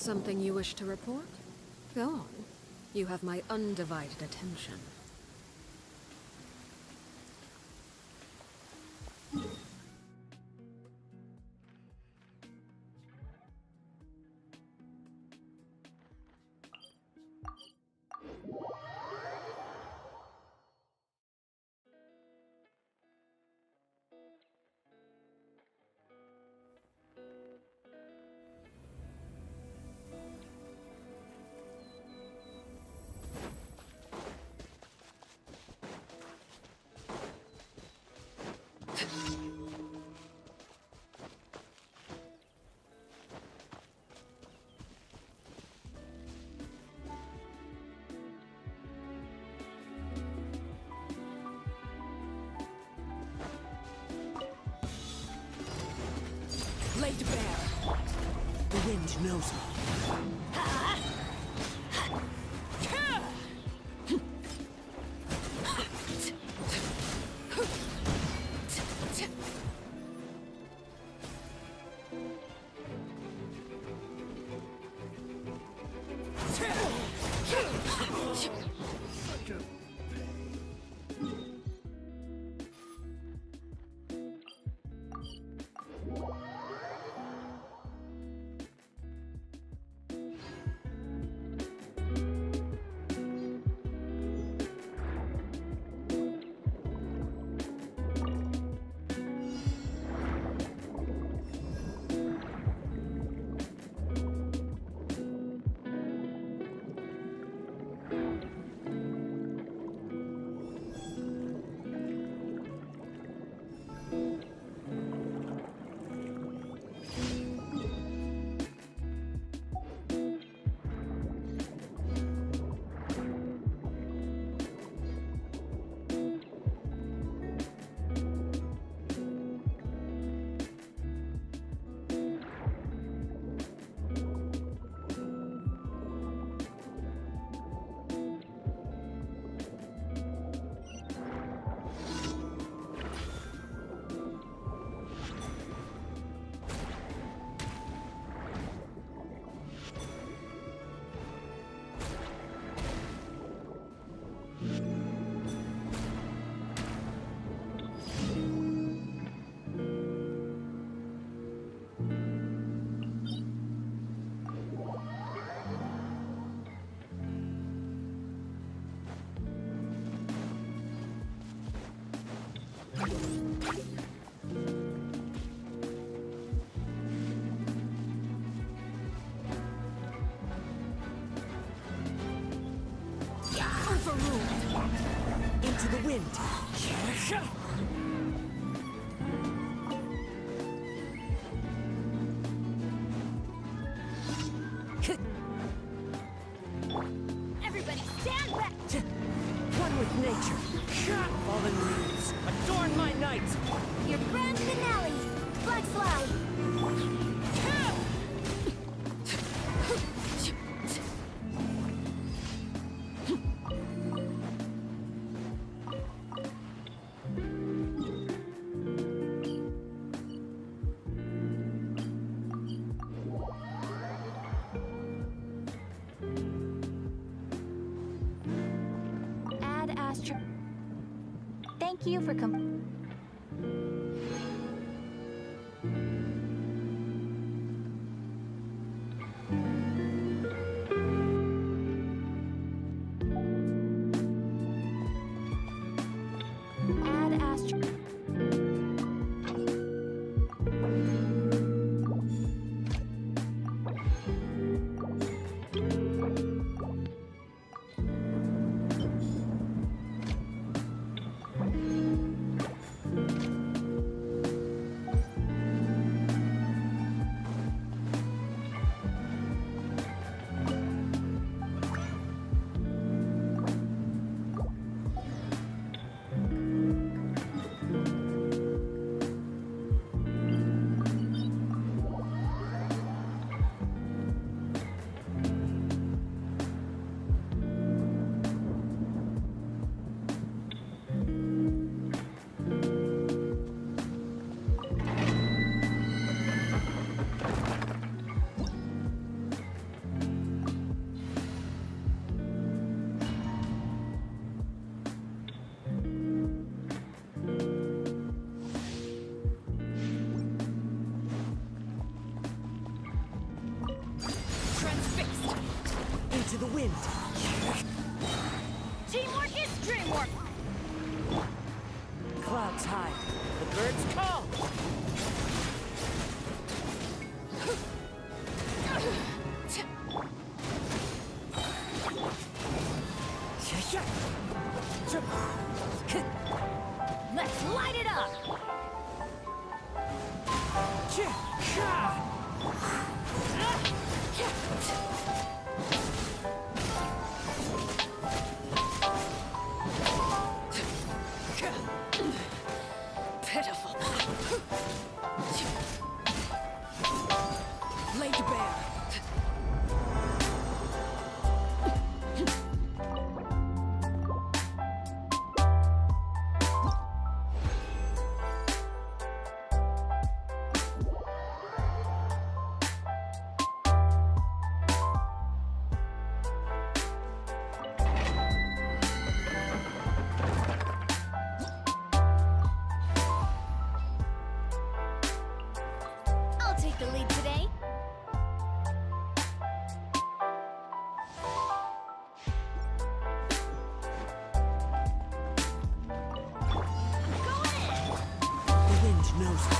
Something you wish to report? Go on. You have my undivided attention. Laid bare. The wind knows me. Into the wind. Everybody stand back! One with nature. Fallen leaves, adorn my night. Your grand finale! Black slide! Add astro... Thank you for Add astro... Into the wind. Teamwork is dreamwork. Clouds high. The birds call. Let's light it up. Pitiful. Laid bare. I'll take the lead today. Going in. The wind knows it.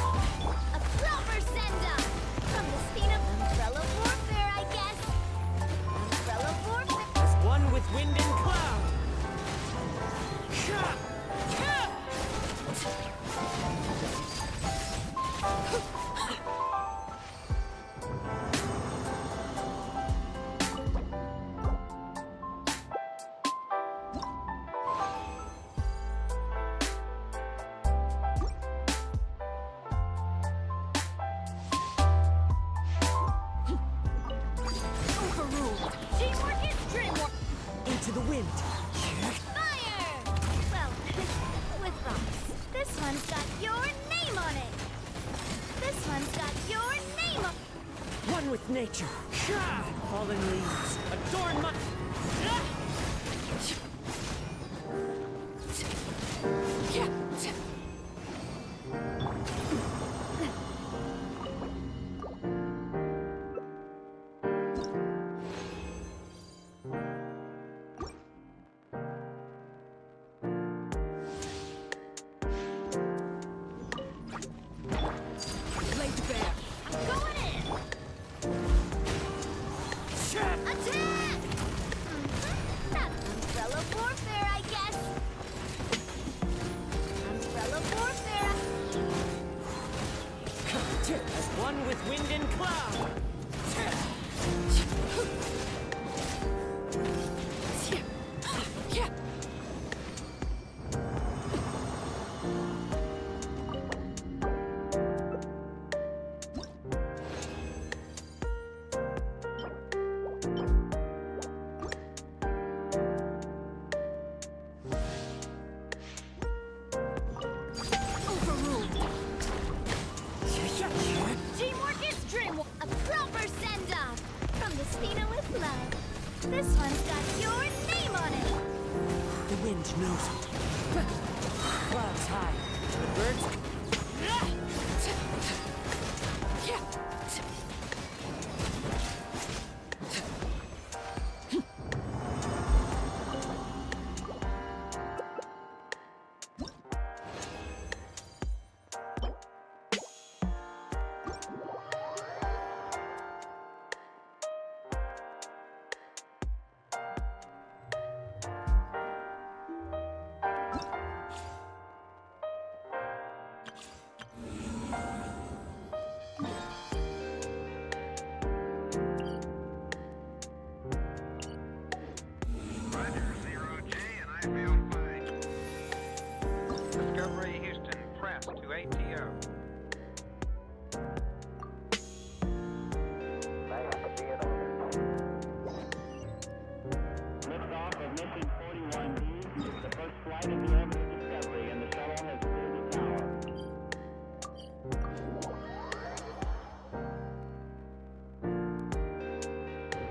A proper send-up. From the speed of umbrella warfare, I guess. Umbrella warfare. As one with wind and cloud. Overruled. Teamwork is dreamwork. Into the wind. Fire! Well, with rocks. This one's got your name on it. This one's got your name on One with nature. Fallen leaves. Adorn my... Laid bare. I'm going in. Attack! That's umbrella warfare, I guess. Umbrella warfare. As one with wind and cloud. Overruled. Teamwork is dreamwork. A proper send-off. From the speeder with love. This one's got your name on it. The wind knows it. Clouds high. The birds... Discovery Houston, press to ATO. Liftoff of mission 41B, the first flight of the orbit of Discovery, and the shuttle has cleared the tower.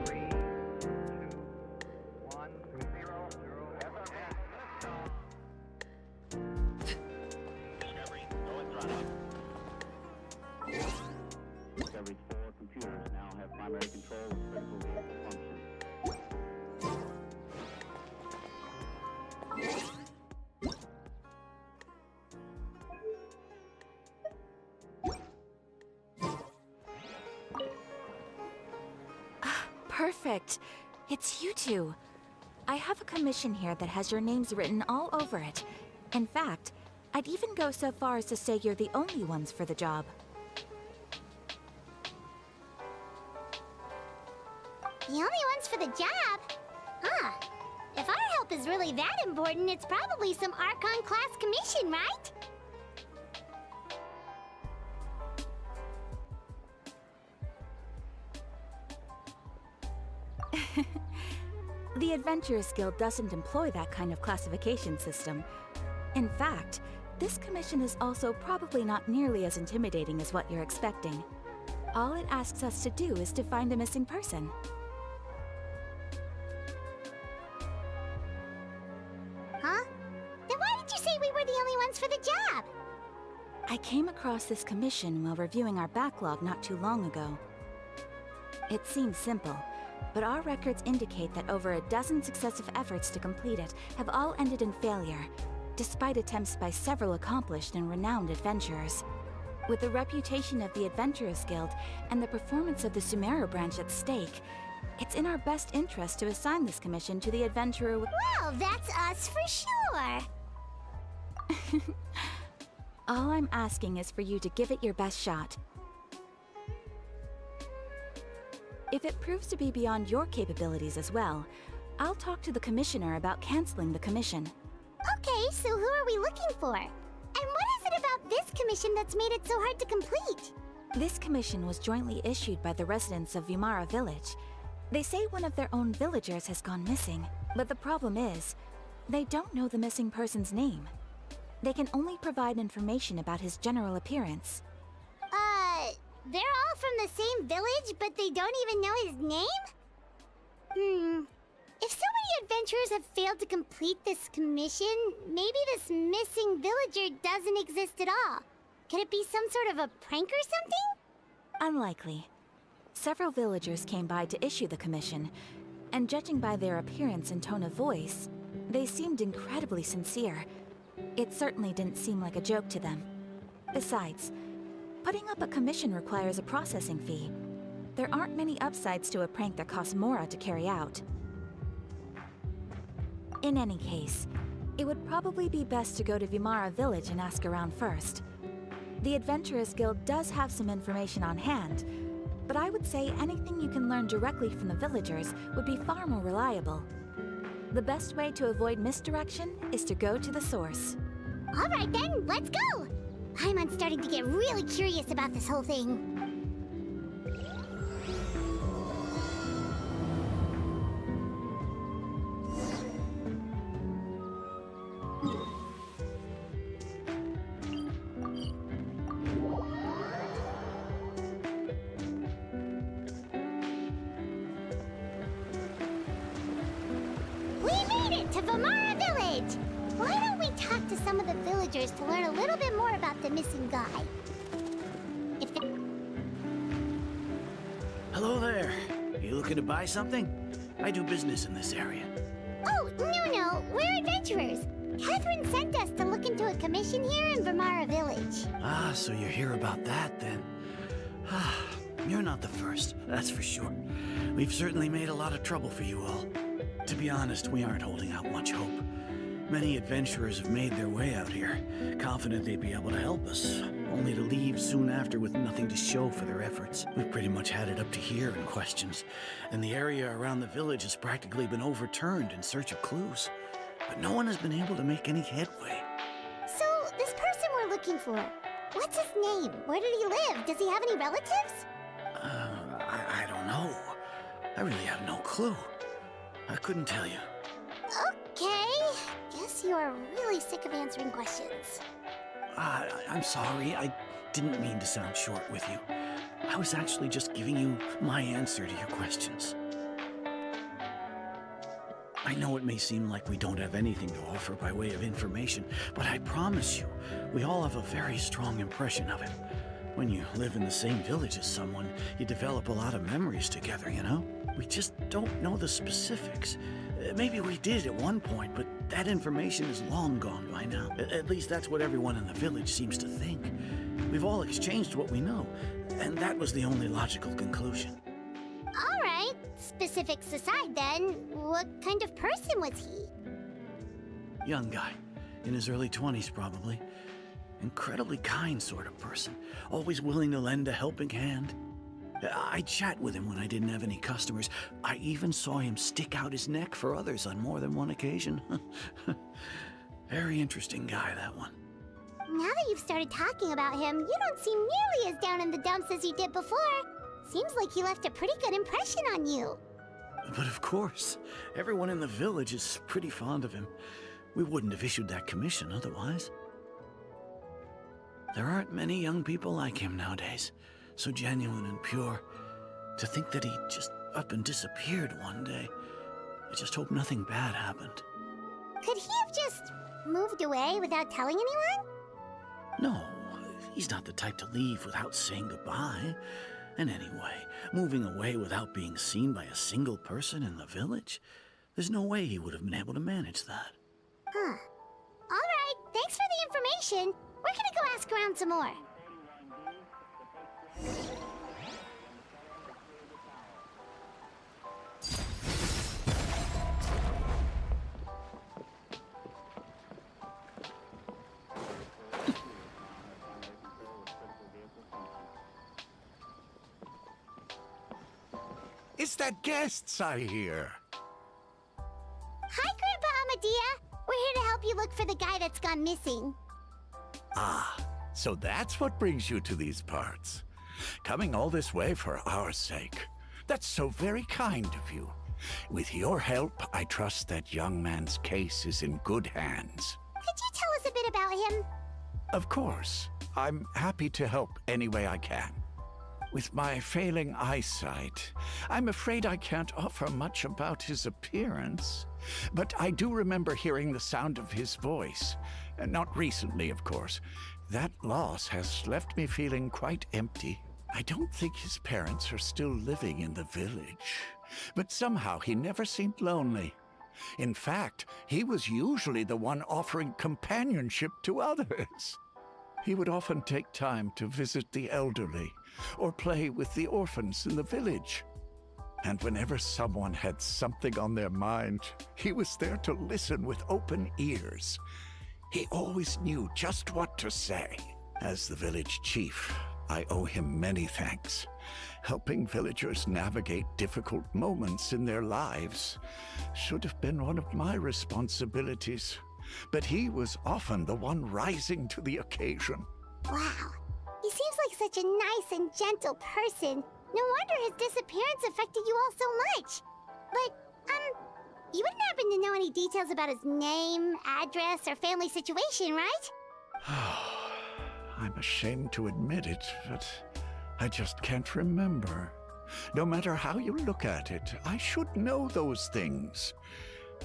Three, two, one, zero, zero. Discovery, go and throttle. Discovery's 4 computers now have primary control of critical vehicle functions. Perfect. It's you two. I have a commission here that has your names written all over it. In fact, I'd even go so far as to say you're the only ones for the job. The only ones for the job? Huh. If our help is really that important, it's probably some Archon class commission, right? The Adventurers Guild doesn't employ that kind of classification system. In fact, this commission is also probably not nearly as intimidating as what you're expecting. All it asks us to do is to find a missing person. Huh? Then why did you say we were the only ones for the job? I came across this commission while reviewing our backlog not too long ago. It seems simple, but our records indicate that over a dozen successive efforts to complete it have all ended in failure, despite attempts by several accomplished and renowned adventurers. With the reputation of the Adventurers Guild and the performance of the Sumeru branch at stake, it's in our best interest to assign this commission to the adventurer with— Well, that's us for sure. All I'm asking is for you to give it your best shot. If it proves to be beyond your capabilities as well, I'll talk to the commissioner about canceling the commission. Okay, so who are we looking for? And what is it about this commission that's made it so hard to complete? This commission was jointly issued by the residents of Vimara Village. They say one of their own villagers has gone missing, but the problem is, they don't know the missing person's name. They can only provide information about his general appearance. They're all from the same village, but they don't even know his name? If so many adventurers have failed to complete this commission, maybe this missing villager doesn't exist at all. Could it be some sort of a prank or something? Unlikely. Several villagers came by to issue the commission, and judging by their appearance and tone of voice, they seemed incredibly sincere. It certainly didn't seem like a joke to them. Besides, putting up a commission requires a processing fee. There aren't many upsides to a prank that costs Mora to carry out. In any case, it would probably be best to go to Vimara Village and ask around first. The Adventurers Guild does have some information on hand, but I would say anything you can learn directly from the villagers would be far more reliable. The best way to avoid misdirection is to go to the source. All right then, let's go! I'm starting to get really curious about this whole thing. We made it to Vimara Village! Why don't we talk to some of the villagers to learn a little bit more about the missing guy? If they... Hello there. You looking to buy something? I do business in this area. Oh, no, we're adventurers. Catherine sent us to look into a commission here in Vimara Village. Ah, so you're here about that then. Ah, you're not the first, that's for sure. We've certainly made a lot of trouble for you all. To be honest, we aren't holding out much hope. Many adventurers have made their way out here, confident they'd be able to help us, only to leave soon after with nothing to show for their efforts. We've pretty much had it up to here in questions, and the area around the village has practically been overturned in search of clues. But no one has been able to make any headway. So, this person we're looking for, what's his name? Where did he live? Does he have any relatives? I don't know. I really have no clue. I couldn't tell you. Okay. Guess you are really sick of answering questions. I'm sorry. I didn't mean to sound short with you. I was actually just giving you my answer to your questions. I know it may seem like we don't have anything to offer by way of information, but I promise you, we all have a very strong impression of him. When you live in the same village as someone, you develop a lot of memories together, you know? We just don't know the specifics. Maybe we did at one point, but that information is long gone by now. At least that's what everyone in the village seems to think. We've all exchanged what we know, and that was the only logical conclusion. All right. specifics aside then, what kind of person was he? Young guy. In his early 20s, probably. Incredibly kind sort of person. Always willing to lend a helping hand. I'd chat with him when I didn't have any customers. I even saw him stick out his neck for others on more than one occasion. Very interesting guy, that one. Now that you've started talking about him, you don't seem nearly as down in the dumps as you did before. Seems like he left a pretty good impression on you. But of course, everyone in the village is pretty fond of him. We wouldn't have issued that commission otherwise. There aren't many young people like him nowadays. So genuine and pure. To think that he just up and disappeared one day. I just hope nothing bad happened. Could he have just moved away without telling anyone? No, he's not the type to leave without saying goodbye. And anyway, moving away without being seen by a single person in the village? There's no way he would have been able to manage that. Huh. Alright, thanks for the information. We're gonna go ask around some more. It's the guests I hear. Hi, Grandpa Amadea. We're here to help you look for the guy that's gone missing. Ah, so that's what brings you to these parts. Coming all this way for our sake. That's so very kind of you. With your help, I trust that young man's case is in good hands. Could you tell us a bit about him? Of course. I'm happy to help any way I can. With my failing eyesight, I'm afraid I can't offer much about his appearance. But I do remember hearing the sound of his voice. Not recently, of course. That loss has left me feeling quite empty. I don't think his parents are still living in the village. But somehow he never seemed lonely. In fact, he was usually the one offering companionship to others. He would often take time to visit the elderly or play with the orphans in the village. And whenever someone had something on their mind, he was there to listen with open ears. He always knew just what to say. As the village chief, I owe him many thanks. Helping villagers navigate difficult moments in their lives should have been one of my responsibilities. But he was often the one rising to the occasion. Wow. He seems like such a nice and gentle person. No wonder his disappearance affected you all so much. But, you wouldn't happen to know any details about his name, address, or family situation, right? I'm ashamed to admit it, but I just can't remember. No matter how you look at it, I should know those things.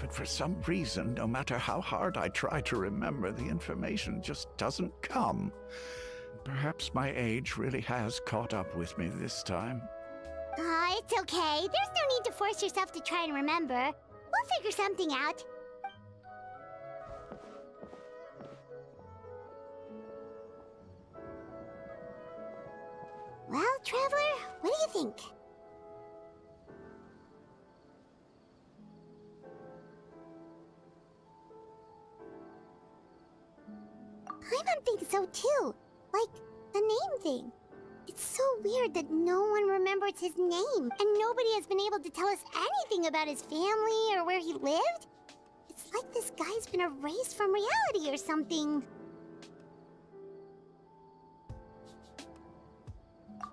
But for some reason, no matter how hard I try to remember, the information just doesn't come. Perhaps my age really has caught up with me this time. It's okay. There's no need to force yourself to try and remember. We'll figure something out. Well, Traveler, what do you think? Paimon thinks so too. Like, the name thing. It's so weird that no one remembers his name, and nobody has been able to tell us anything about his family or where he lived. It's like this guy's been erased from reality or something.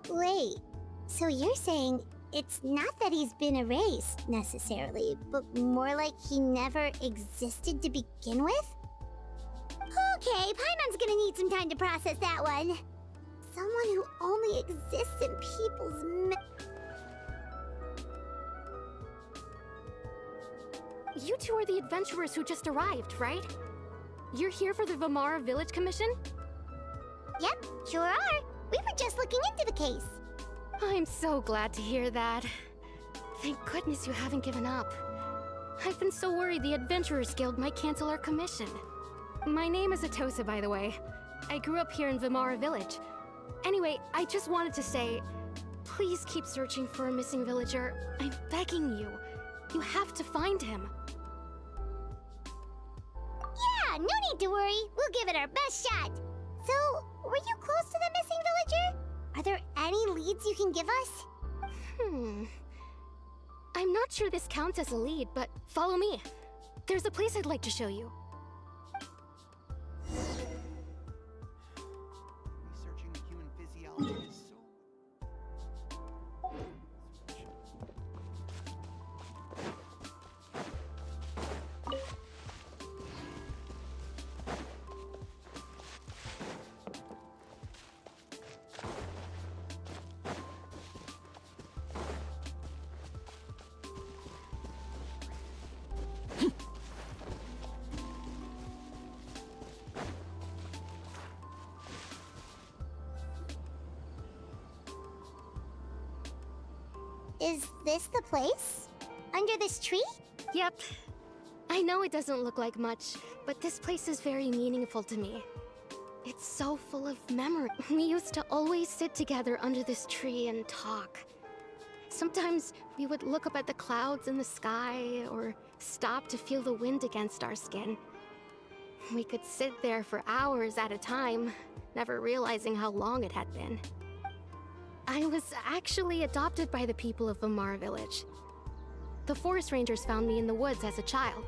Wait, so you're saying it's not that he's been erased, necessarily, but more like he never existed to begin with? Okay, Paimon's gonna need some time to process that one. Someone who only exists in people's You two are the adventurers who just arrived, right? You're here for the Vamara Village Commission? Yep, sure are. We were just looking into the case. I'm so glad to hear that. Thank goodness you haven't given up. I've been so worried the Adventurers Guild might cancel our commission. My name is Atosa, by the way. I grew up here in Vamara Village. Anyway, I just wanted to say, Please keep searching for a missing villager. I'm begging you. You have to find him. Yeah, no need to worry. We'll give it our best shot. So, were you close to the missing villager? Are there any leads you can give us? I'm not sure this counts as a lead, but follow me. There's a place I'd like to show you. Researching human physiology is so... Is this the place? Under this tree? Yep. I know it doesn't look like much, but this place is very meaningful to me. It's so full of memory. We used to always sit together under this tree and talk. Sometimes we would look up at the clouds in the sky, or stop to feel the wind against our skin. We could sit there for hours at a time, never realizing how long it had been. I was actually adopted by the people of Vamar village. The forest rangers found me in the woods as a child.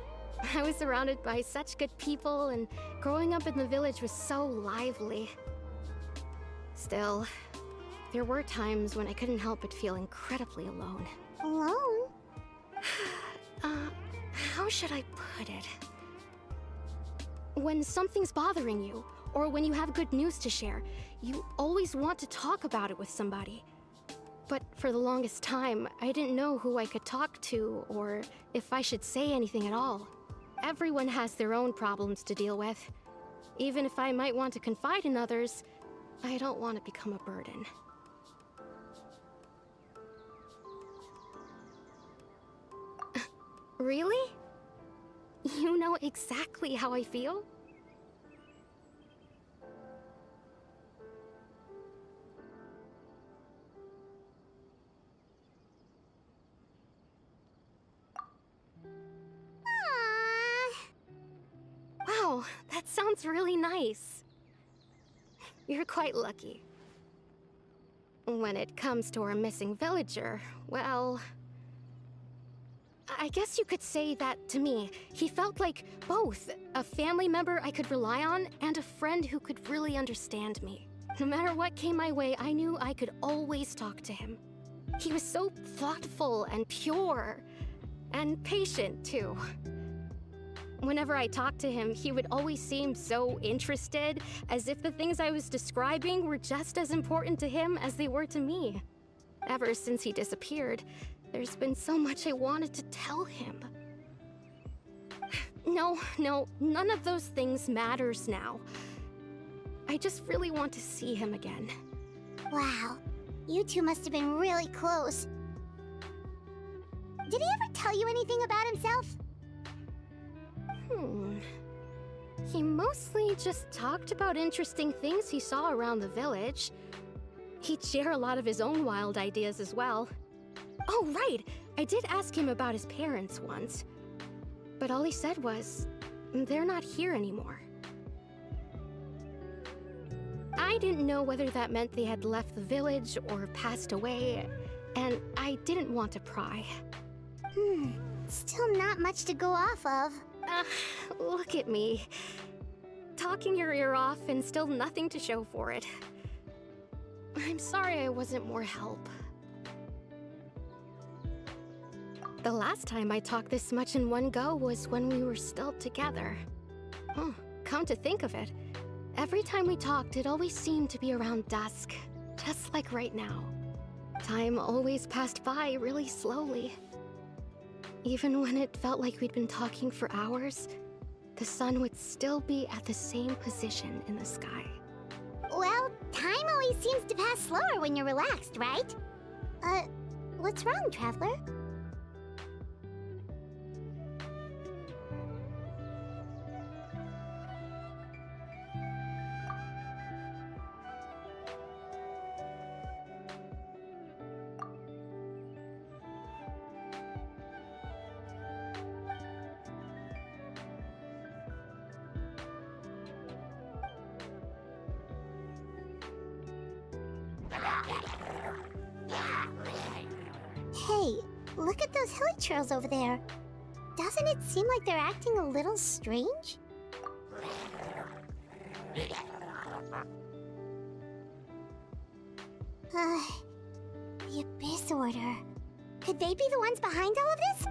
I was surrounded by such good people, and growing up in the village was so lively. Still, there were times when I couldn't help but feel incredibly alone. Alone? How should I put it? When something's bothering you, or when you have good news to share, you always want to talk about it with somebody. But for the longest time, I didn't know who I could talk to, or if I should say anything at all. Everyone has their own problems to deal with. Even if I might want to confide in others, I don't want to become a burden. Really? You know exactly how I feel? Wow, that sounds really nice. You're quite lucky. When it comes to our missing villager, well... I guess you could say that to me. He felt like both a family member I could rely on and a friend who could really understand me. No matter what came my way, I knew I could always talk to him. He was so thoughtful and pure, and patient too. Whenever I talked to him, he would always seem so interested, as if the things I was describing were just as important to him as they were to me. Ever since he disappeared, there's been so much I wanted to tell him. No, none of those things matters now. I just really want to see him again. Wow, you two must have been really close. Did he ever tell you anything about himself? He mostly just talked about interesting things he saw around the village. He'd share a lot of his own wild ideas as well. Oh, right! I did ask him about his parents once. But all he said was, they're not here anymore. I didn't know whether that meant they had left the village or passed away, and I didn't want to pry. Still not much to go off of. Look at me. Talking your ear off and still nothing to show for it. I'm sorry I wasn't more help. The last time I talked this much in one go was when we were still together. Come to think of it, every time we talked, it always seemed to be around dusk, just like right now. Time always passed by really slowly. Even when it felt like we'd been talking for hours, the sun would still be at the same position in the sky. Well, time always seems to pass slower when you're relaxed, right? What's wrong, Traveler? Hey, look at those hilly trails over there. Doesn't it seem like they're acting a little strange? The Abyss Order. Could they be the ones behind all of this?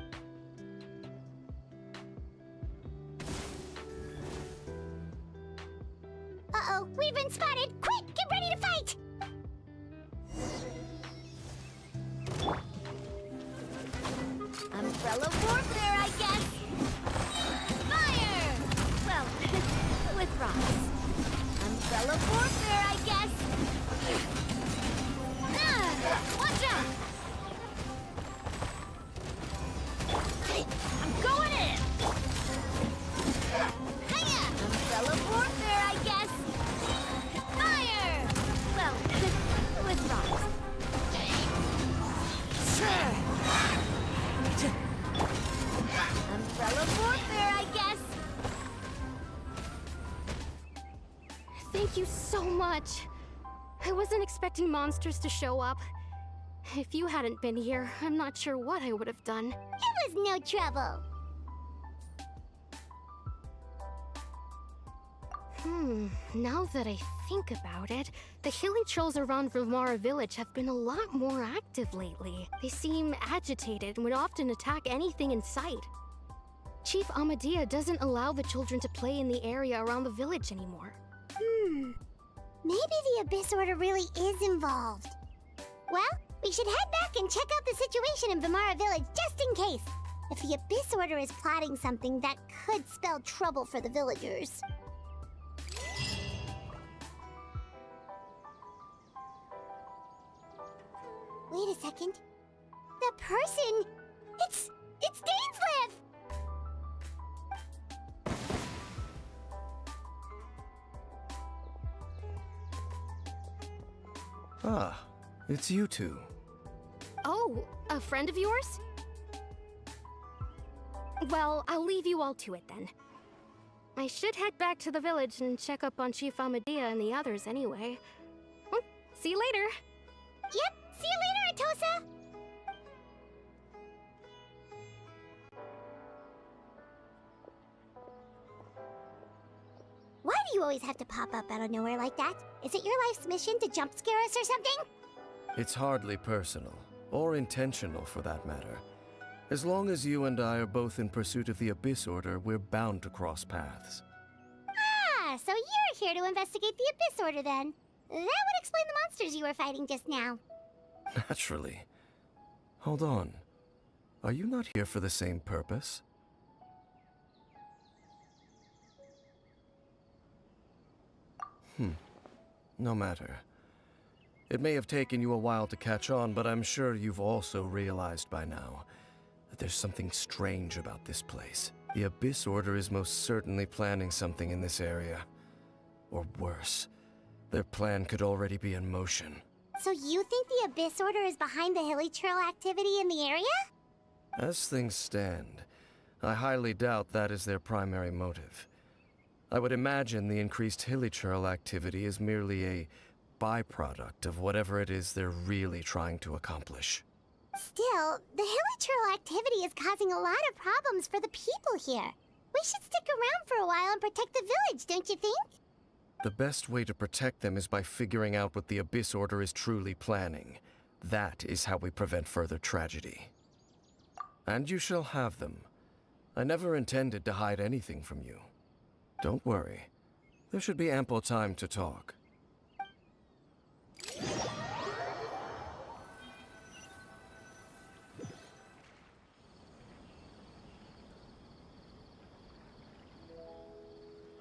Uh-oh, we've been spotted! Quick, get ready to fight! Umbrella warfare, I guess! Fire! Well, with rocks. Umbrella warfare, I guess! Watch out! I'm going in! Hiya! Umbrella warfare, I guess! Fire! Well, with rocks. Sure! Umbrella warfare, I guess! Thank you so much. I wasn't expecting monsters to show up. If you hadn't been here, I'm not sure what I would have done. It was no trouble. Now that I think about it, the hilly trolls around Vimara village have been a lot more active lately. They seem agitated and would often attack anything in sight. Chief Amadea doesn't allow the children to play in the area around the village anymore. Maybe the Abyss Order really is involved. Well, we should head back and check out the situation in Vimara village just in case. If the Abyss Order is plotting something that could spell trouble for the villagers. Wait a second. The person... It's Dainslev! Ah, it's you two. Oh, a friend of yours? Well, I'll leave you all to it then. I should head back to the village and check up on Chief Amadea and the others anyway. Well, see you later. Yep, see you later, Atosa! Why do you always have to pop up out of nowhere like that? Is it your life's mission to jump scare us or something? It's hardly personal, or intentional for that matter. As long as you and I are both in pursuit of the Abyss Order, we're bound to cross paths. Ah, so you're here to investigate the Abyss Order then. That would explain the monsters you were fighting just now. Naturally. Hold on. Are you not here for the same purpose? No matter. It may have taken you a while to catch on, but I'm sure you've also realized by now that there's something strange about this place. The Abyss Order is most certainly planning something in this area. Or worse, their plan could already be in motion. So you think the Abyss Order is behind the hilly trail activity in the area? As things stand, I highly doubt that is their primary motive. I would imagine the increased hilly trail activity is merely a byproduct of whatever it is they're really trying to accomplish. Still, the hilly trail activity is causing a lot of problems for the people here. We should stick around for a while and protect the village, don't you think? The best way to protect them is by figuring out what the Abyss Order is truly planning. That is how we prevent further tragedy. And you shall have them. I never intended to hide anything from you. Don't worry. There should be ample time to talk.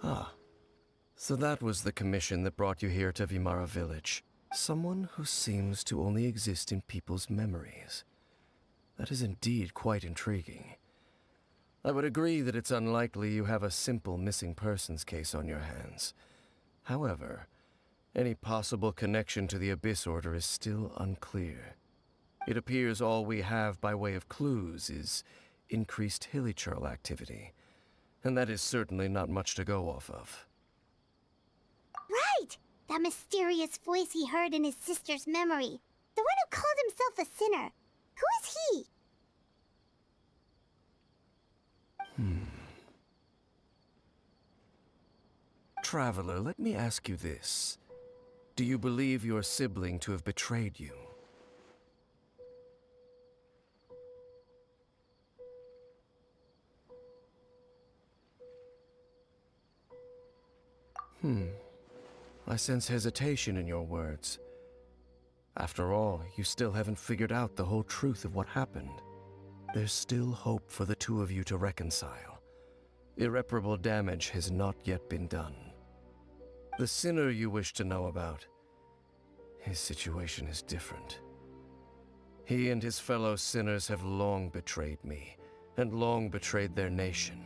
Ah. So that was the commission that brought you here to Vimara village. Someone who seems to only exist in people's memories. That is indeed quite intriguing. I would agree that it's unlikely you have a simple missing persons case on your hands. However, any possible connection to the Abyss Order is still unclear. It appears all we have by way of clues is increased hilly trail activity, and that is certainly not much to go off of. Right! That mysterious voice he heard in his sister's memory. The one who called himself a sinner. Who is he? Traveler, let me ask you this. Do you believe your sibling to have betrayed you? I sense hesitation in your words. After all, you still haven't figured out the whole truth of what happened. There's still hope for the two of you to reconcile. Irreparable damage has not yet been done. The sinner you wish to know about, his situation is different. He and his fellow sinners have long betrayed me, and long betrayed their nation.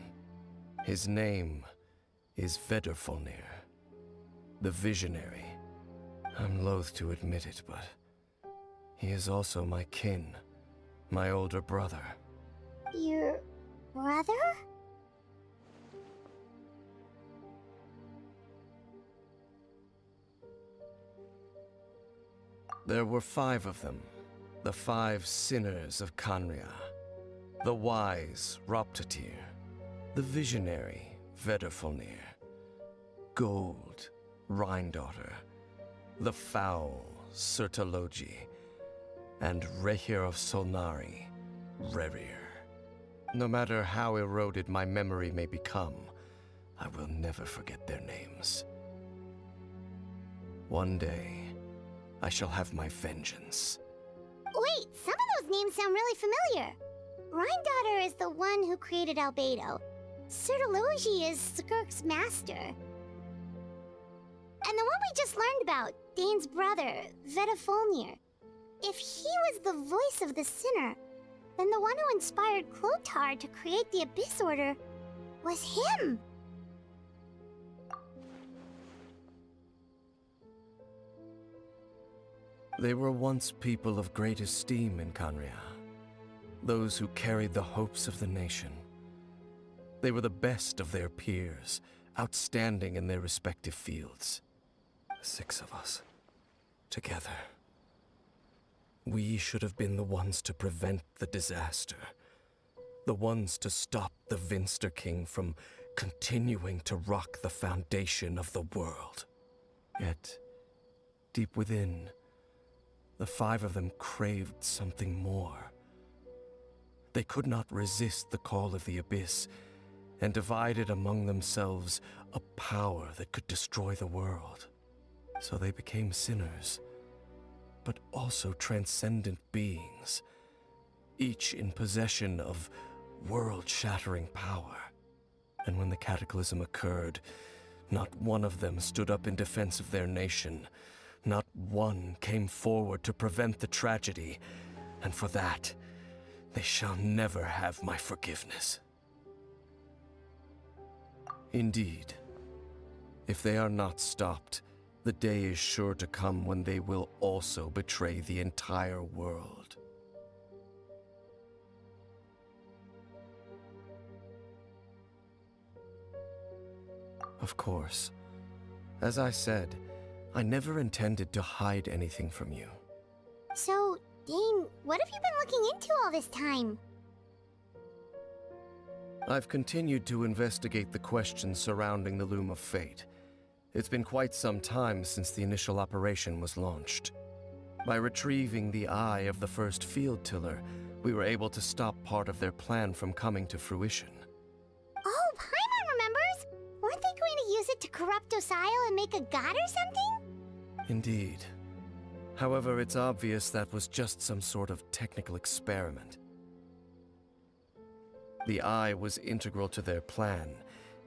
His name is Vedrfolnir, the Visionary. I'm loath to admit it, but he is also my kin, my older brother. Your brother? There were 5 of them, the 5 sinners of Khanria. The wise, Roptatir. The visionary, Vedrfolnir. Gold, Rhine-daughter. The foul, Sertologi. And Rehir of Solnari, Rerir. No matter how eroded my memory may become, I will never forget their names. One day, I shall have my vengeance. Wait, some of those names sound really familiar. Rhine-daughter is the one who created Albedo. Sertologi is Skirk's master. And the one we just learned about, Dane's brother, Vedrfolnir. If he was the voice of the sinner, then the one who inspired Clothar to create the Abyss Order was him. They were once people of great esteem in Khanria. Those who carried the hopes of the nation. They were the best of their peers, outstanding in their respective fields. 6 of us, together. We should have been the ones to prevent the disaster. The ones to stop the Vinster King from continuing to rock the foundation of the world. Yet, deep within, the 5 of them craved something more. They could not resist the call of the Abyss, and divided among themselves a power that could destroy the world. So they became sinners, but also transcendent beings, each in possession of world-shattering power. And when the cataclysm occurred, not one of them stood up in defense of their nation. Not one came forward to prevent the tragedy, and for that, they shall never have my forgiveness. Indeed, if they are not stopped, the day is sure to come when they will also betray the entire world. Of course, as I said, I never intended to hide anything from you. So, Dane, what have you been looking into all this time? I've continued to investigate the questions surrounding the Loom of Fate. It's been quite some time since the initial operation was launched. By retrieving the eye of the first field tiller, we were able to stop part of their plan from coming to fruition. Oh, Paimon remembers! Weren't they going to use it to corrupt Osile and make a god or something? Indeed. However, it's obvious that was just some sort of technical experiment. The eye was integral to their plan,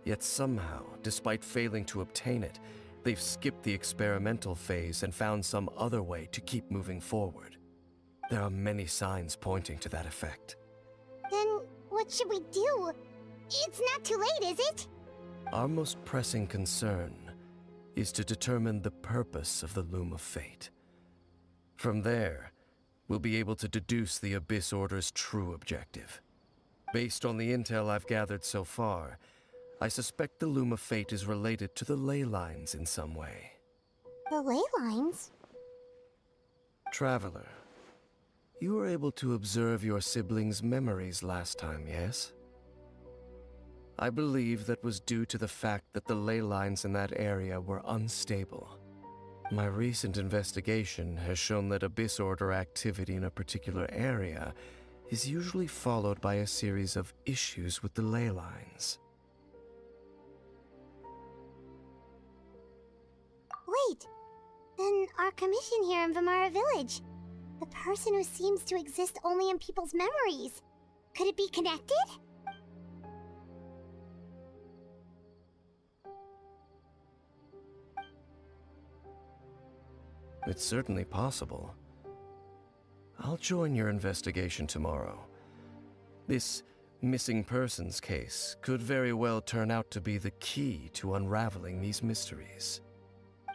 yet somehow, despite failing to obtain it, they've skipped the experimental phase and found some other way to keep moving forward. There are many signs pointing to that effect. Then, what should we do? It's not too late, is it? Our most pressing concern is to determine the purpose of the Loom of Fate. From there, we'll be able to deduce the Abyss Order's true objective. Based on the intel I've gathered so far, I suspect the Loom of Fate is related to the ley lines in some way. The ley lines? Traveler, You were able to observe your siblings' memories last time, yes? I believe that was due to the fact that the ley lines in that area were unstable. My recent investigation has shown that Abyss Order activity in a particular area is usually followed by a series of issues with the ley lines. Wait, then our commission here in Vimara Village, the person who seems to exist only in people's memories, could it be connected? It's certainly possible. I'll join your investigation tomorrow. This missing persons case could very well turn out to be the key to unraveling these mysteries.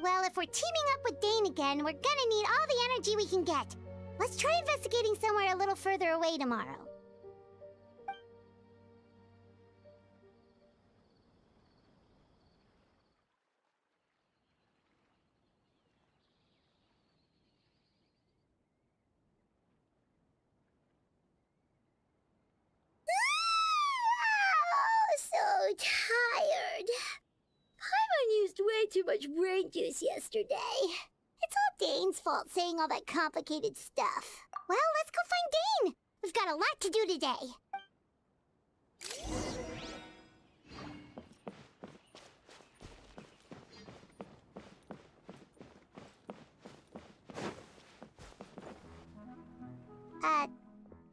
Well, if we're teaming up with Dane again, we're gonna need all the energy we can get. Let's try investigating somewhere a little further away tomorrow. So tired. Paimon used way too much brain juice yesterday. It's all Dane's fault saying all that complicated stuff. Well, let's go find Dane. We've got a lot to do today.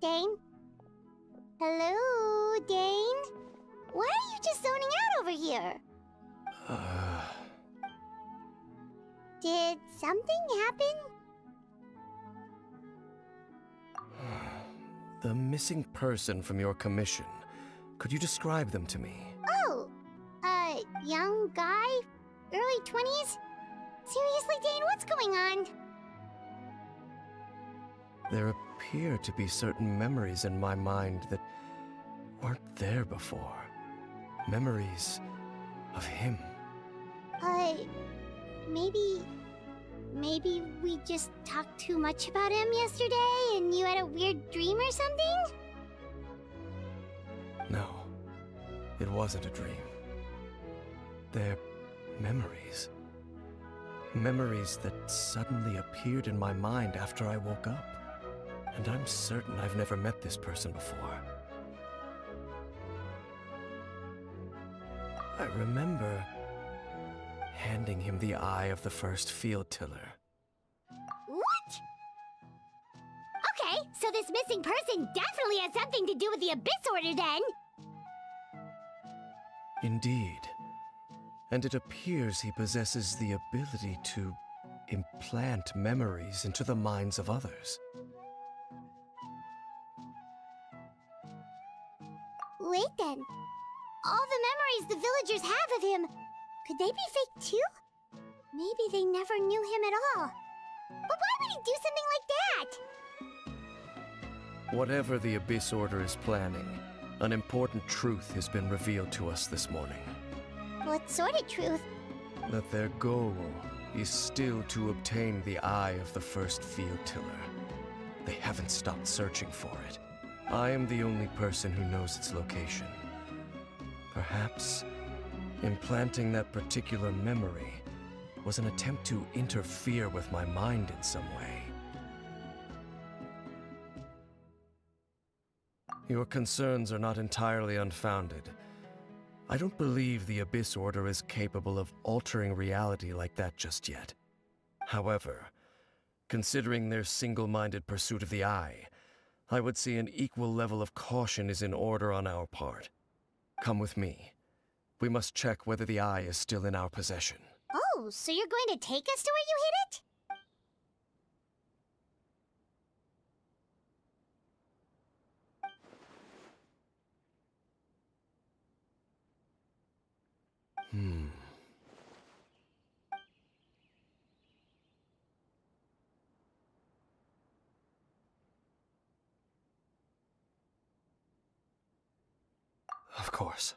Dane? Hello, Dane? Why are you just zoning out over here? Did something happen? The missing person from your commission. Could you describe them to me? Oh, young guy? Early 20s? Seriously, Dane, what's going on? There appear to be certain memories in my mind that weren't there before. Memories of him. Maybe we just talked too much about him yesterday and you had a weird dream or something? No, it wasn't a dream. They're memories. Memories that suddenly appeared in my mind after I woke up. And I'm certain I've never met this person before. I remember handing him the eye of the first field tiller. What? Okay, so this missing person definitely has something to do with the Abyss Order then. Indeed. And it appears he possesses the ability to implant memories into the minds of others. Wait then. All the memories the villagers have of him, could they be fake too? Maybe they never knew him at all. But why would he do something like that? Whatever the Abyss Order is planning, an important truth has been revealed to us this morning. What sort of truth? That their goal is still to obtain the eye of the first field tiller. They haven't stopped searching for it. I am the only person who knows its location. Perhaps implanting that particular memory was an attempt to interfere with my mind in some way. Your concerns are not entirely unfounded. I don't believe the Abyss Order is capable of altering reality like that just yet. However, considering their single-minded pursuit of the Eye, I would say an equal level of caution is in order on our part. Come with me. We must check whether the Eye is still in our possession. Oh, so you're going to take us to where you hid it? Of course.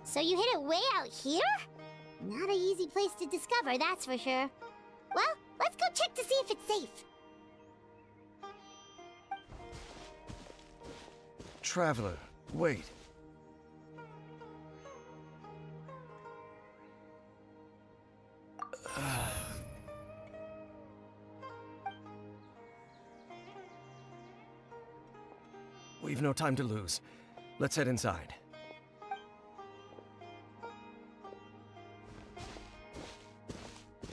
So you hid it way out here? Not an easy place to discover, that's for sure. Well, let's go check to see if it's safe. Traveler, wait. We've no time to lose. Let's head inside.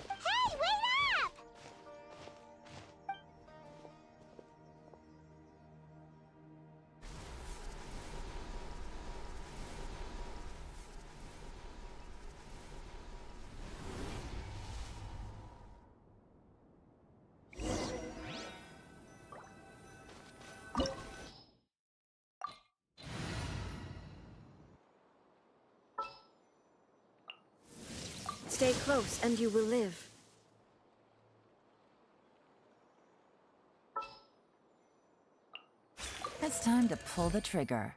Hey, wait up! Stay close and you will live. It's time to pull the trigger.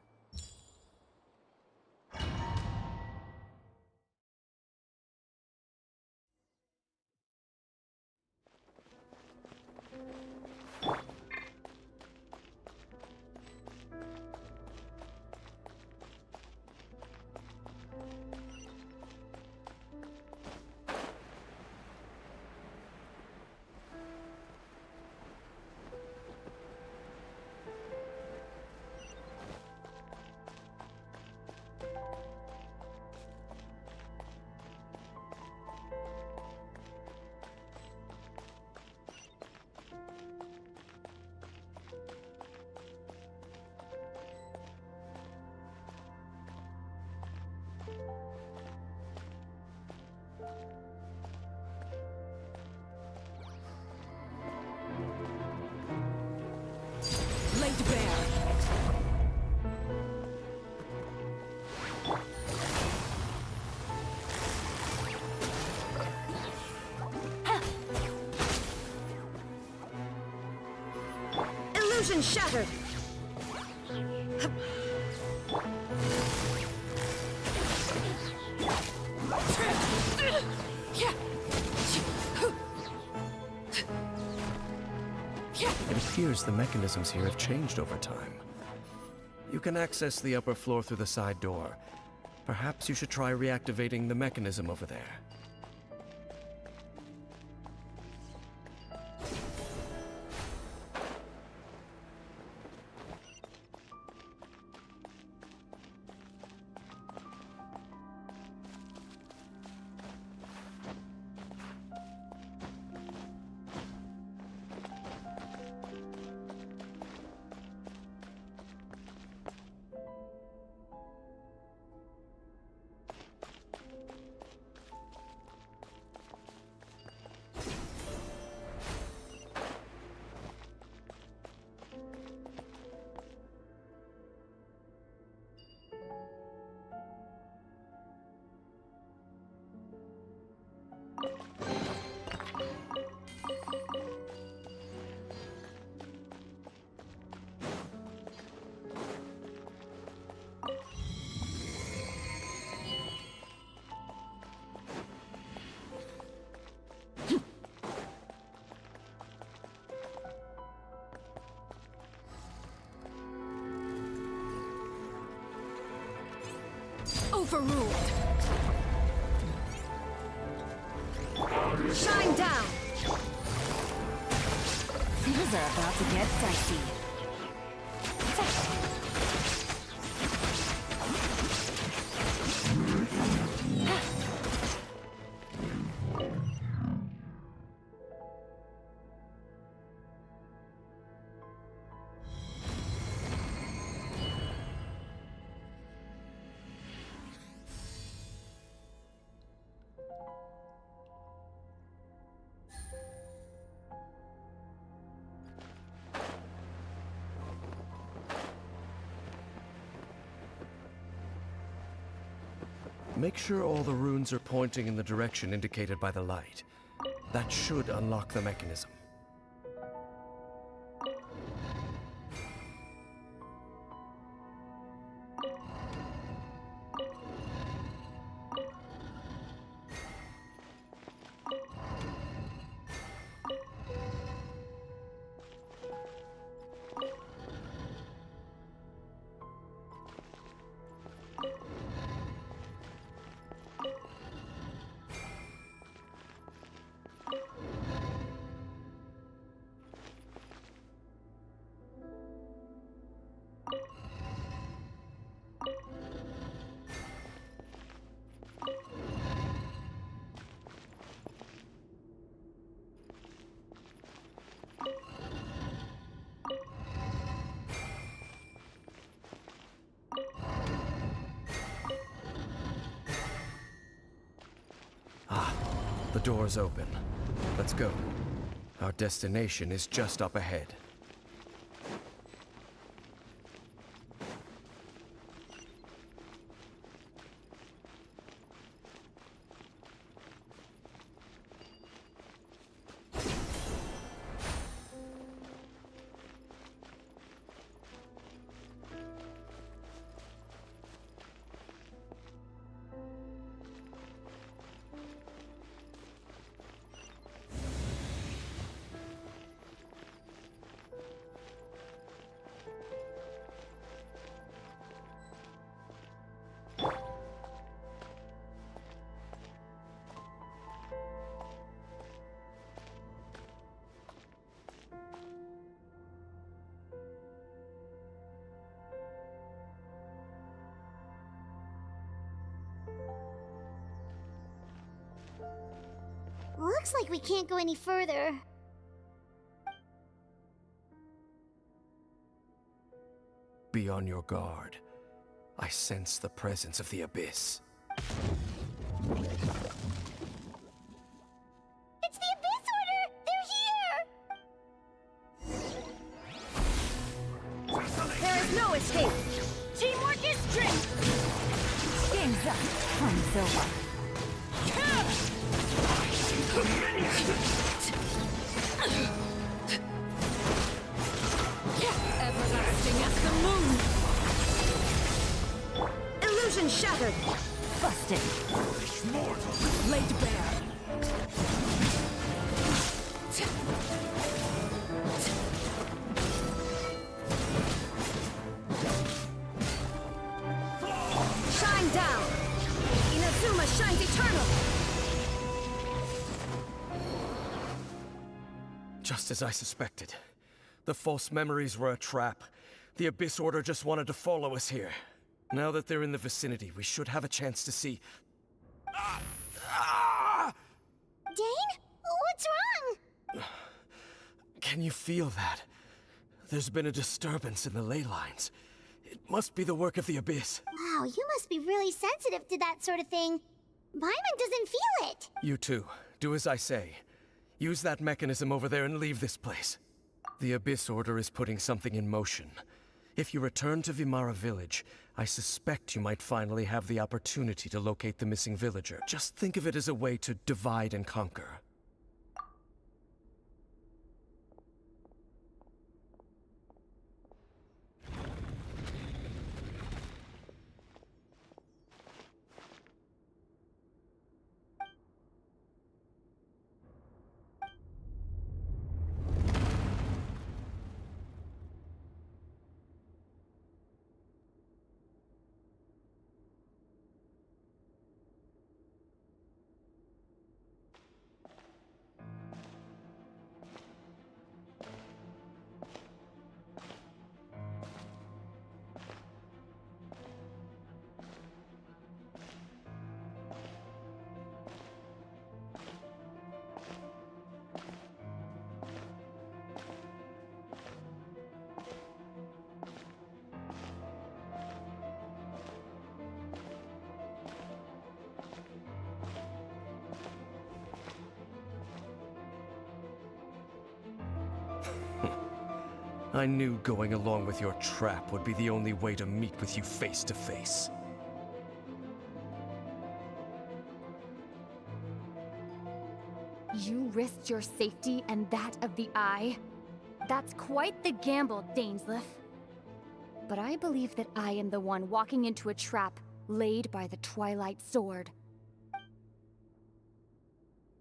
Laid bare. Illusion shattered! It appears the mechanisms here have changed over time. You can access the upper floor through the side door. Perhaps you should try reactivating the mechanism over there. Overruled! Shine down! Things are about to get dicey. Make sure all the runes are pointing in the direction indicated by the light. That should unlock the mechanism. The door's open. Let's go. Our destination is just up ahead. Looks like we can't go any further. Be on your guard. I sense the presence of the Abyss. It's the Abyss Order! They're here! There is no escape! Teamwork is strength! Game's up. Time's over. Everlasting as the moon! Illusion shattered! Busted! Laid bare! Shine down! Inazuma shines eternal! Just as I suspected. The false memories were a trap. The Abyss Order just wanted to follow us here. Now that they're in the vicinity, we should have a chance to see... Dane? What's wrong? Can you feel that? There's been a disturbance in the ley lines. It must be the work of the Abyss. Wow, you must be really sensitive to that sort of thing. Paimon doesn't feel it. You too. Do as I say. Use that mechanism over there and leave this place. The Abyss Order is putting something in motion. If you return to Vimara Village, I suspect you might finally have the opportunity to locate the missing villager. Just think of it as a way to divide and conquer. I knew going along with your trap would be the only way to meet with you face to face. You risked your safety and that of the Eye? That's quite the gamble, Dainsleif. But I believe that I am the one walking into a trap laid by the Twilight Sword.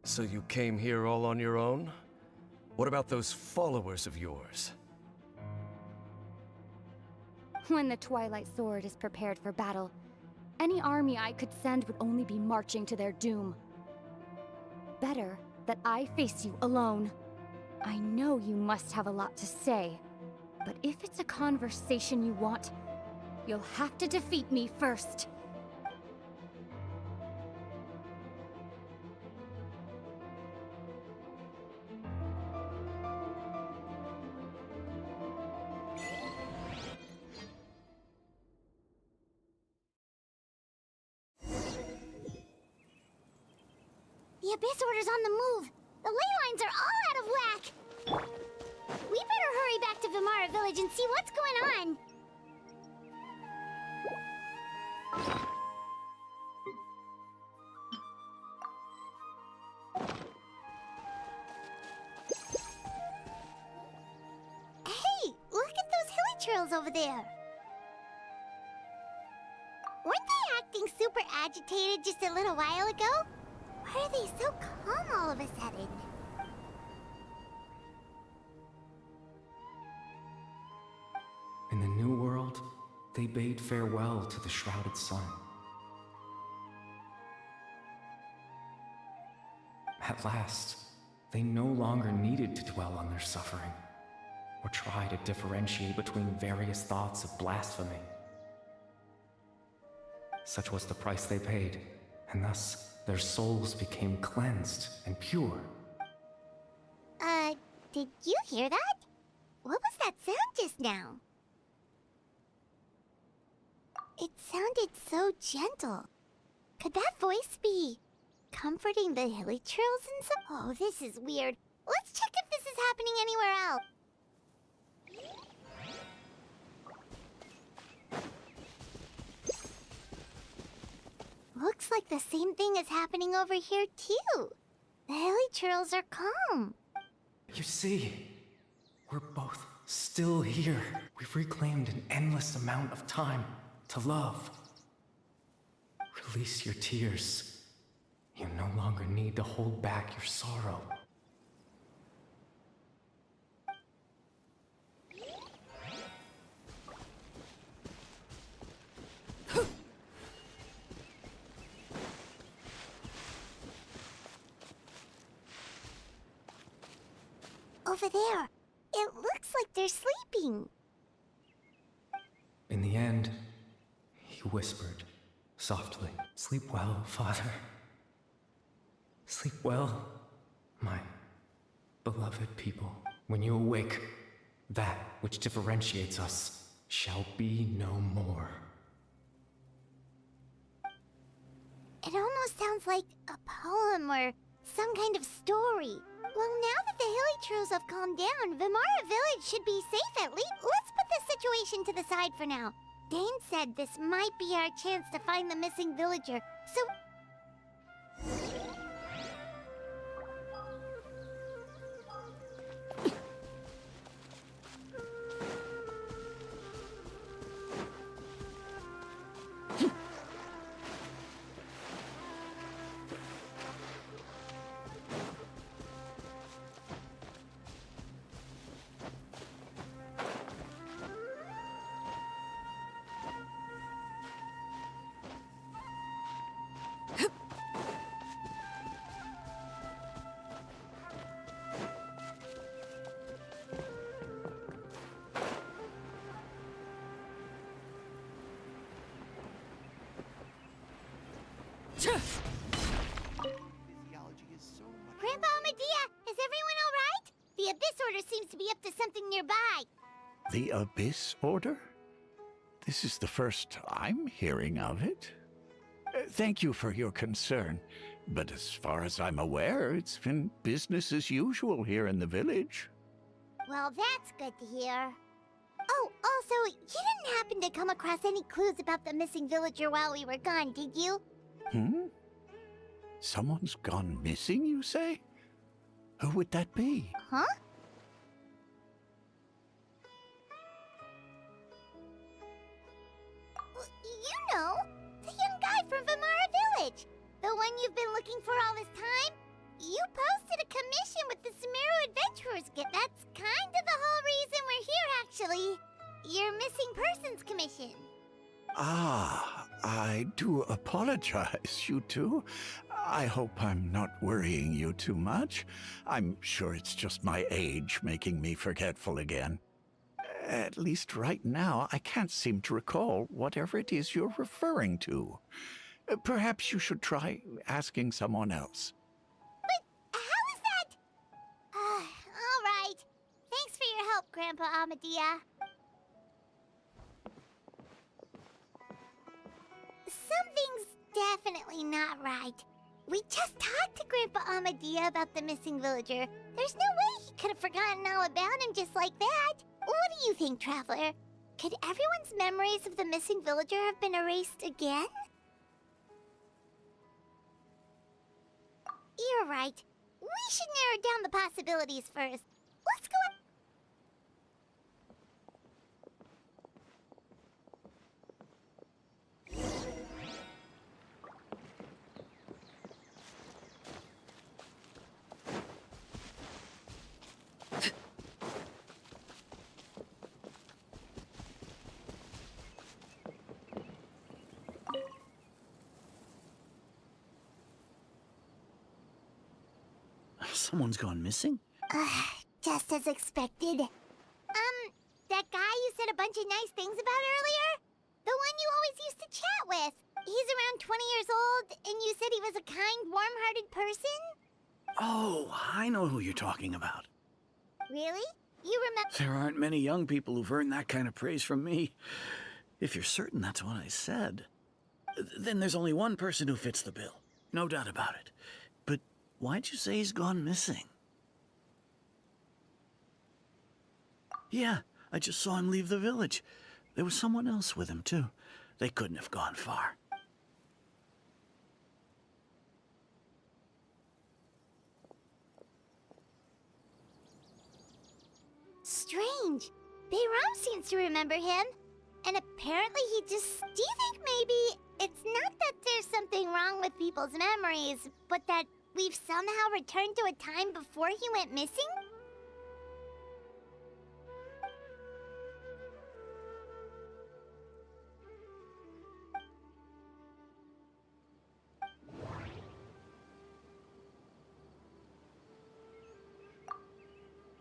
So you came here all on your own? What about those followers of yours? When the Twilight Sword is prepared for battle, any army I could send would only be marching to their doom. Better that I face you alone. I know you must have a lot to say, but if it's a conversation you want, you'll have to defeat me first. The Abyss Order's on the move. The ley lines are all out of whack. We better hurry back to Vimara Village and see what's going on. Hey, look at those hilly trails over there. Weren't they acting super agitated just a little while ago? Why are they so calm all of a sudden? In the New World, they bade farewell to the shrouded sun. At last, they no longer needed to dwell on their suffering, or try to differentiate between various thoughts of blasphemy. Such was the price they paid, and thus their souls became cleansed and pure. Did you hear that? What was that sound just now? It sounded so gentle. Could that voice be comforting the hilly trails and so? Oh, this is weird. Let's check if this is happening anywhere else. Looks like the same thing is happening over here too. The hilly trails are calm. You see, we're both still here. We've reclaimed an endless amount of time to love. Release your tears. You no longer need to hold back your sorrow. Over there. It looks like they're sleeping. In the end, he whispered softly, "Sleep well, Father. Sleep well, my beloved people. When you awake, that which differentiates us shall be no more." It almost sounds like a poem or some kind of story. Well, now that the hilly trails have calmed down, Vimara Village should be safe at least. Let's put this situation to the side for now. Dane said this might be our chance to find the missing villager, so... Grandpa Medea, is everyone alright? The Abyss Order seems to be up to something nearby. The Abyss Order? This is the first I'm hearing of it. Thank you for your concern, but as far as I'm aware, it's been business as usual here in the village. Well, that's good to hear. Oh, also, you didn't happen to come across any clues about the missing villager while we were gone, did you? Someone's gone missing, you say? Who would that be? Huh? You know, the young guy from Vimara Village. The one you've been looking for all this time. You posted a commission with the Sumeru Adventurers Guild. That's kind of the whole reason we're here, actually. Your missing persons commission. Ah, I do apologize, you two. I hope I'm not worrying you too much. I'm sure it's just my age making me forgetful again. At least right now, I can't seem to recall whatever it is you're referring to. Perhaps you should try asking someone else. But how is that? All right. Thanks for your help, Grandpa Amadia. Something's definitely not right. We just talked to Grandpa Amadia about the missing villager. There's no way he could have forgotten all about him just like that. What do you think, Traveler? Could everyone's memories of the missing villager have been erased again? You're right. We should narrow down the possibilities first. Let's go. Someone's gone missing? Just as expected. That guy you said a bunch of nice things about earlier? The one you always used to chat with. He's around 20 years old, and you said he was a kind, warm-hearted person? Oh, I know who you're talking about. Really? You remember? There aren't many young people who've earned that kind of praise from me. If you're certain that's what I said, then there's only one person who fits the bill. No doubt about it. But why'd you say he's gone missing? Yeah, I just saw him leave the village. There was someone else with him, too. They couldn't have gone far. Strange. Bayram seems to remember him. And apparently he just... Do you think maybe it's not that there's something wrong with people's memories, but that we've somehow returned to a time before he went missing?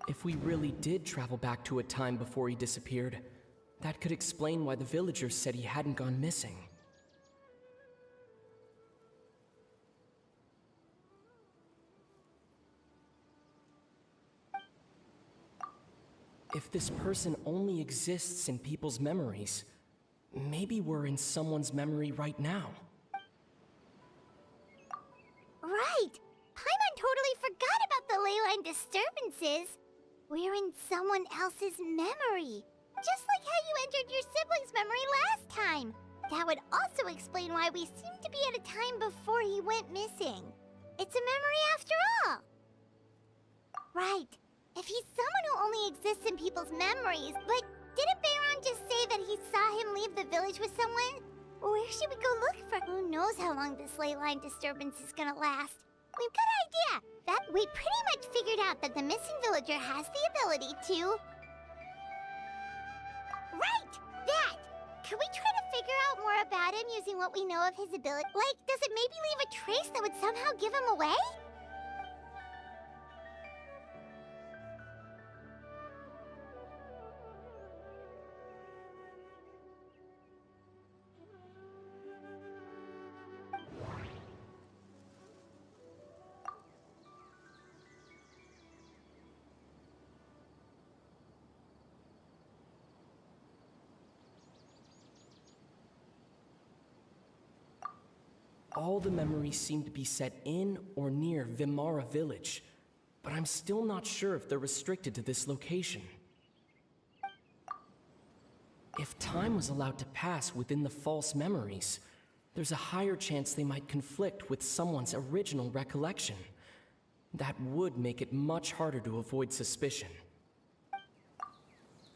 If we really did travel back to a time before he disappeared, that could explain why the villagers said he hadn't gone missing. If this person only exists in people's memories, maybe we're in someone's memory right now. Right! Paimon totally forgot about the ley line disturbances. We're in someone else's memory. Just like how you entered your sibling's memory last time. That would also explain why we seem to be at a time before he went missing. It's a memory after all. Right. If he's someone who only exists in people's memories, but didn't Bayron just say that he saw him leave the village with someone? Where should we go look for? Who knows how long this ley line disturbance is gonna last? We've got an idea. That we pretty much figured out that the missing villager has the ability to... Right! That! Could we try to figure out more about him using what we know of his ability? Like, does it maybe leave a trace that would somehow give him away? All the memories seem to be set in or near Vimara village, but I'm still not sure if they're restricted to this location. If time was allowed to pass within the false memories, there's a higher chance they might conflict with someone's original recollection. That would make it much harder to avoid suspicion.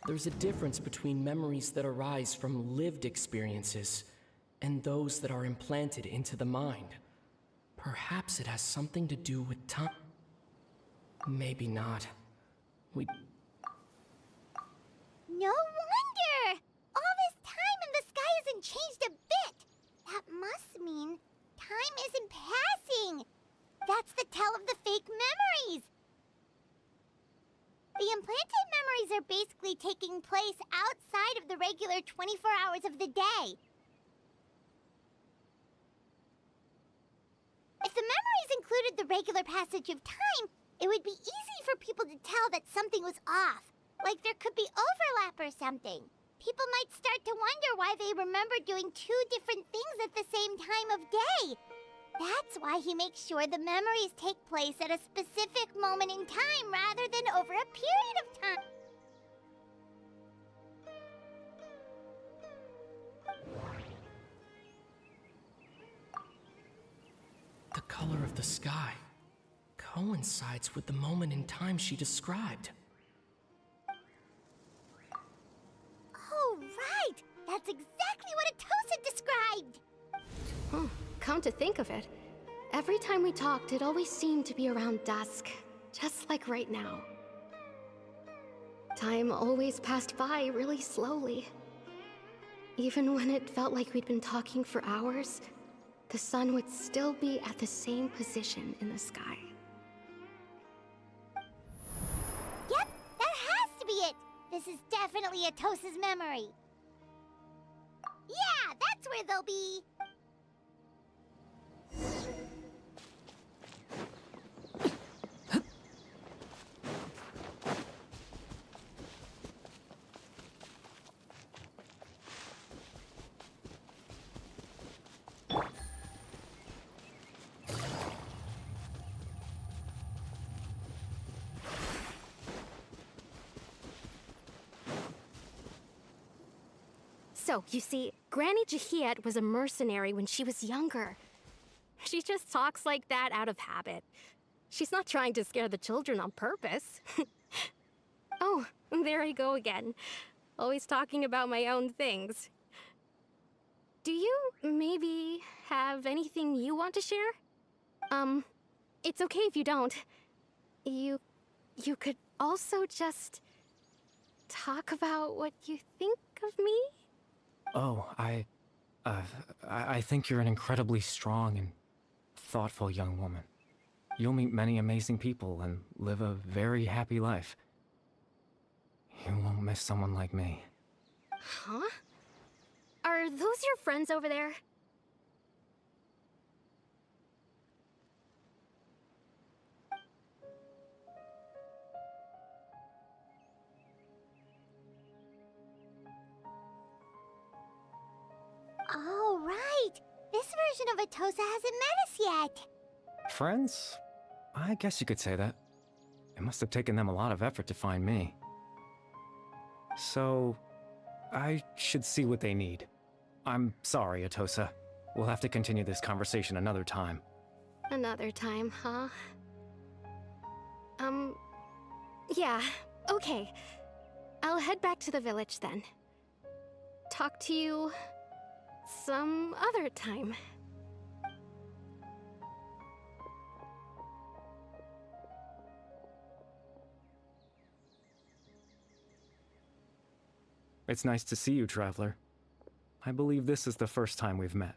There's a difference between memories that arise from lived experiences and those that are implanted into the mind. Perhaps it has something to do with time. Maybe not. No wonder! All this time and the sky hasn't changed a bit! That must mean time isn't passing! That's the tell of the fake memories! The implanted memories are basically taking place outside of the regular 24 hours of the day. If the memories included the regular passage of time, it would be easy for people to tell that something was off. Like there could be overlap or something. People might start to wonder why they remember doing two different things at the same time of day. That's why he makes sure the memories take place at a specific moment in time rather than over a period of time. The color of the sky coincides with the moment in time she described. Oh, right! That's exactly what Atosa described! Come to think of it, every time we talked, it always seemed to be around dusk, just like right now. Time always passed by really slowly. Even when it felt like we'd been talking for hours, the sun would still be at the same position in the sky. Yep, that has to be it! This is definitely Atosa's memory. Yeah, that's where they'll be. So, you see, Granny Jahiet was a mercenary when she was younger. She just talks like that out of habit. She's not trying to scare the children on purpose. Oh, there I go again. Always talking about my own things. Do you maybe have anything you want to share? It's okay if you don't. You could also just talk about what you think of me? Oh, I think you're an incredibly strong and thoughtful young woman. You'll meet many amazing people and live a very happy life. You won't miss someone like me. Huh? Are those your friends over there? Oh, right! This version of Atosa hasn't met us yet! Friends? I guess you could say that. It must have taken them a lot of effort to find me. So, I should see what they need. I'm sorry, Atosa. We'll have to continue this conversation another time. Another time, huh? Yeah, okay. I'll head back to the village then. Talk to you some other time. It's nice to see you, Traveler. I believe this is the first time we've met.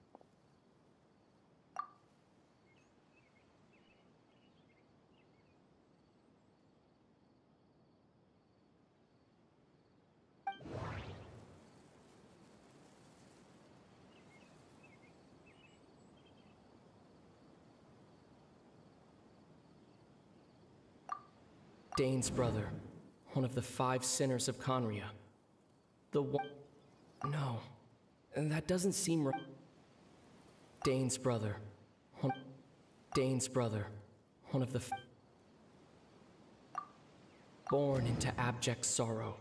Dane's brother, one of the 5 sinners of Conria. The one... No, that doesn't seem right. Dane's brother, Dane's brother, one of the... Born into abject sorrow,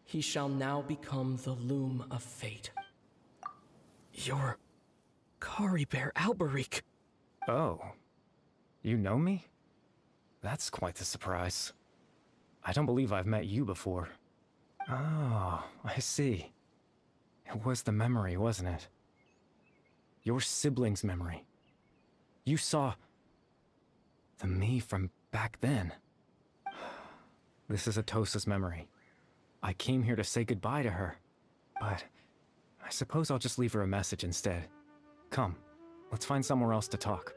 he shall now become the loom of fate. You're... Kari Bear Alberich. Oh. You know me? That's quite the surprise. I don't believe I've met you before. Oh, I see. It was the memory, wasn't it? Your sibling's memory. You saw the me from back then. This is Atosa's memory. I came here to say goodbye to her, but I suppose I'll just leave her a message instead. Come, let's find somewhere else to talk.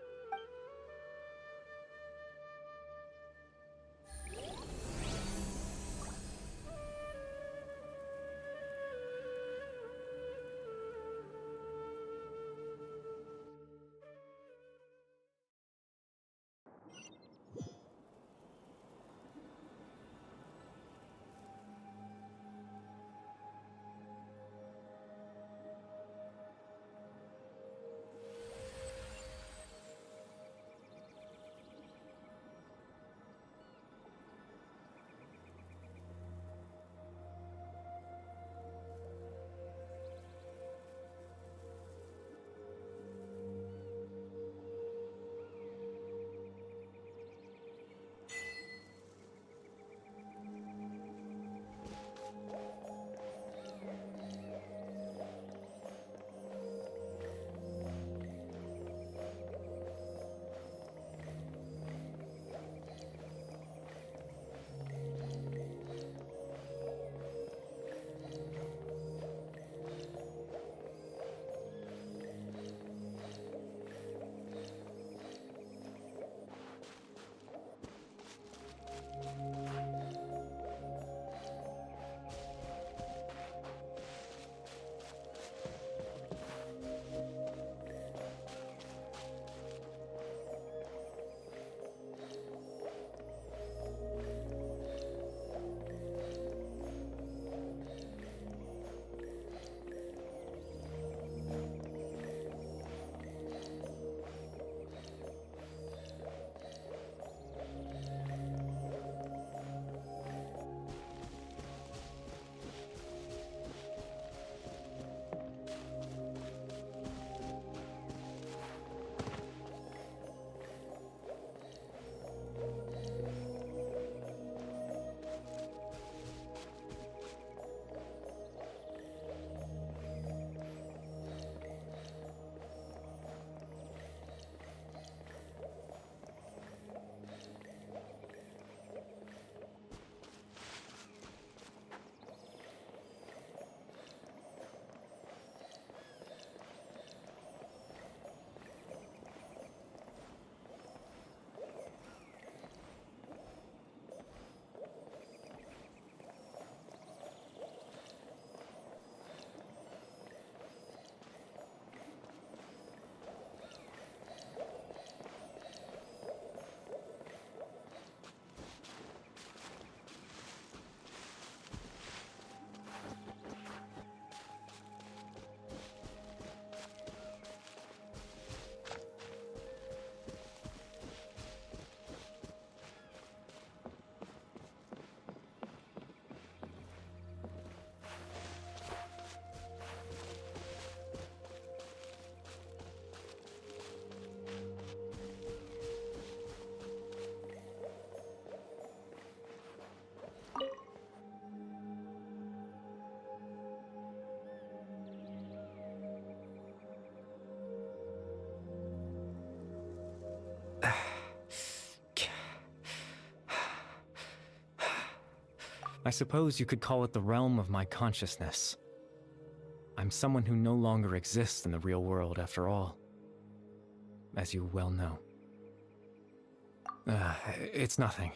I suppose you could call it the realm of my consciousness. I'm someone who no longer exists in the real world, after all, as you well know. It's nothing.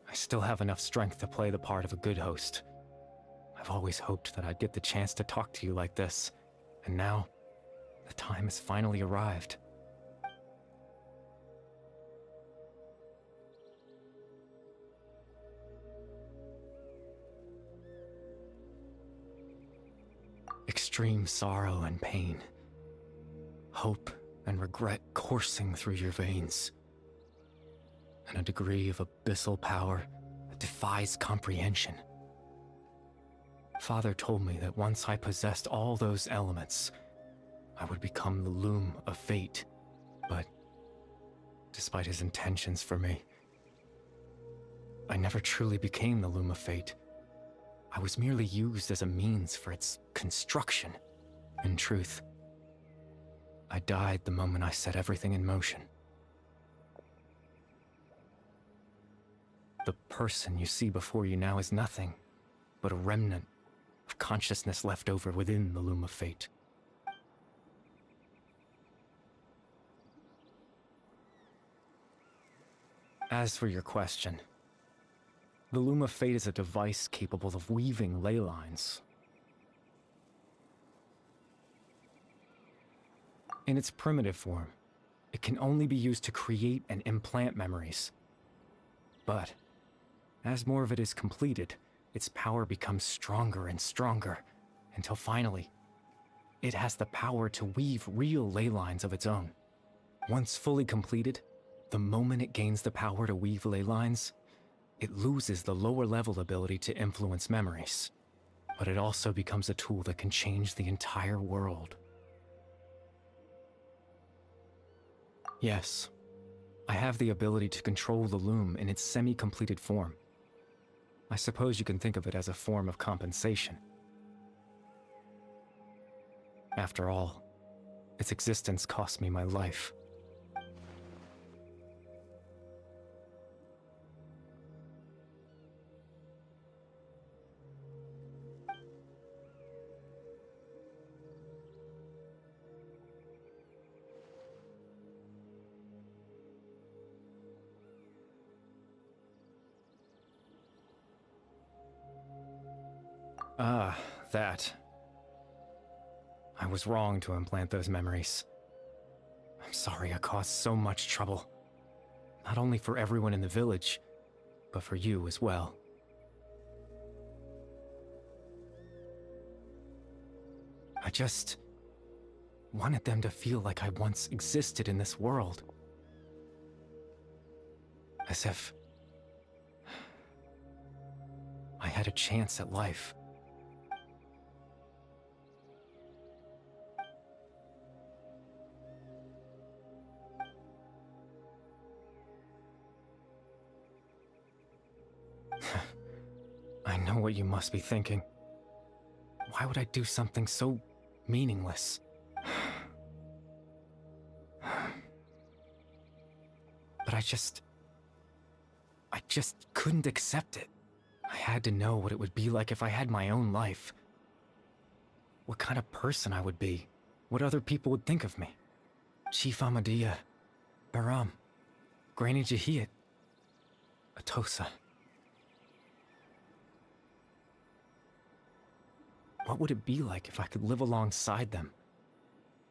I still have enough strength to play the part of a good host. I've always hoped that I'd get the chance to talk to you like this, and now, the time has finally arrived. Extreme sorrow and pain, hope and regret coursing through your veins, and a degree of abyssal power that defies comprehension. Father told me that once I possessed all those elements, I would become the loom of fate, but despite his intentions for me, I never truly became the Loom of Fate. I was merely used as a means for its construction. In truth, I died the moment I set everything in motion. The person you see before you now is nothing but a remnant of consciousness left over within the Loom of Fate. As for your question, the Loom of Fate is a device capable of weaving ley lines. In its primitive form, it can only be used to create and implant memories. But as more of it is completed, its power becomes stronger and stronger, until finally, it has the power to weave real ley lines of its own. Once fully completed, the moment it gains the power to weave ley lines, it loses the lower-level ability to influence memories. But it also becomes a tool that can change the entire world. Yes, I have the ability to control the loom in its semi-completed form. I suppose you can think of it as a form of compensation. After all, its existence cost me my life. Ah, that. I was wrong to implant those memories. I'm sorry I caused so much trouble. Not only for everyone in the village, but for you as well. I just wanted them to feel like I once existed in this world. As if I had a chance at life. I know what you must be thinking. Why would I do something so meaningless? But I just couldn't accept it. I had to know what it would be like if I had my own life. What kind of person I would be. What other people would think of me. Chief Ahmadiyya, Baram, Granny Jahiyat, Atosa. What would it be like if I could live alongside them?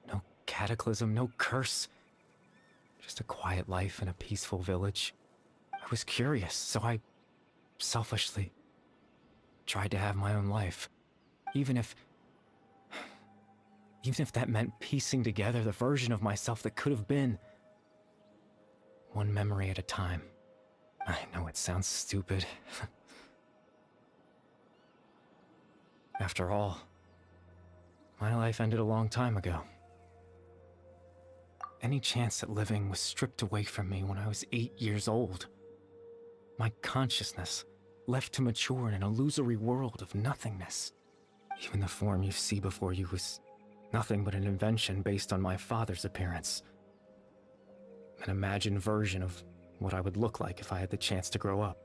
No cataclysm, no curse. Just a quiet life in a peaceful village. I was curious, so I selfishly tried to have my own life. Even if that meant piecing together the version of myself that could have been. One memory at a time. I know it sounds stupid. After all, my life ended a long time ago. Any chance at living was stripped away from me when I was 8 years old. My consciousness left to mature in an illusory world of nothingness. Even the form you see before you was nothing but an invention based on my father's appearance. An imagined version of what I would look like if I had the chance to grow up.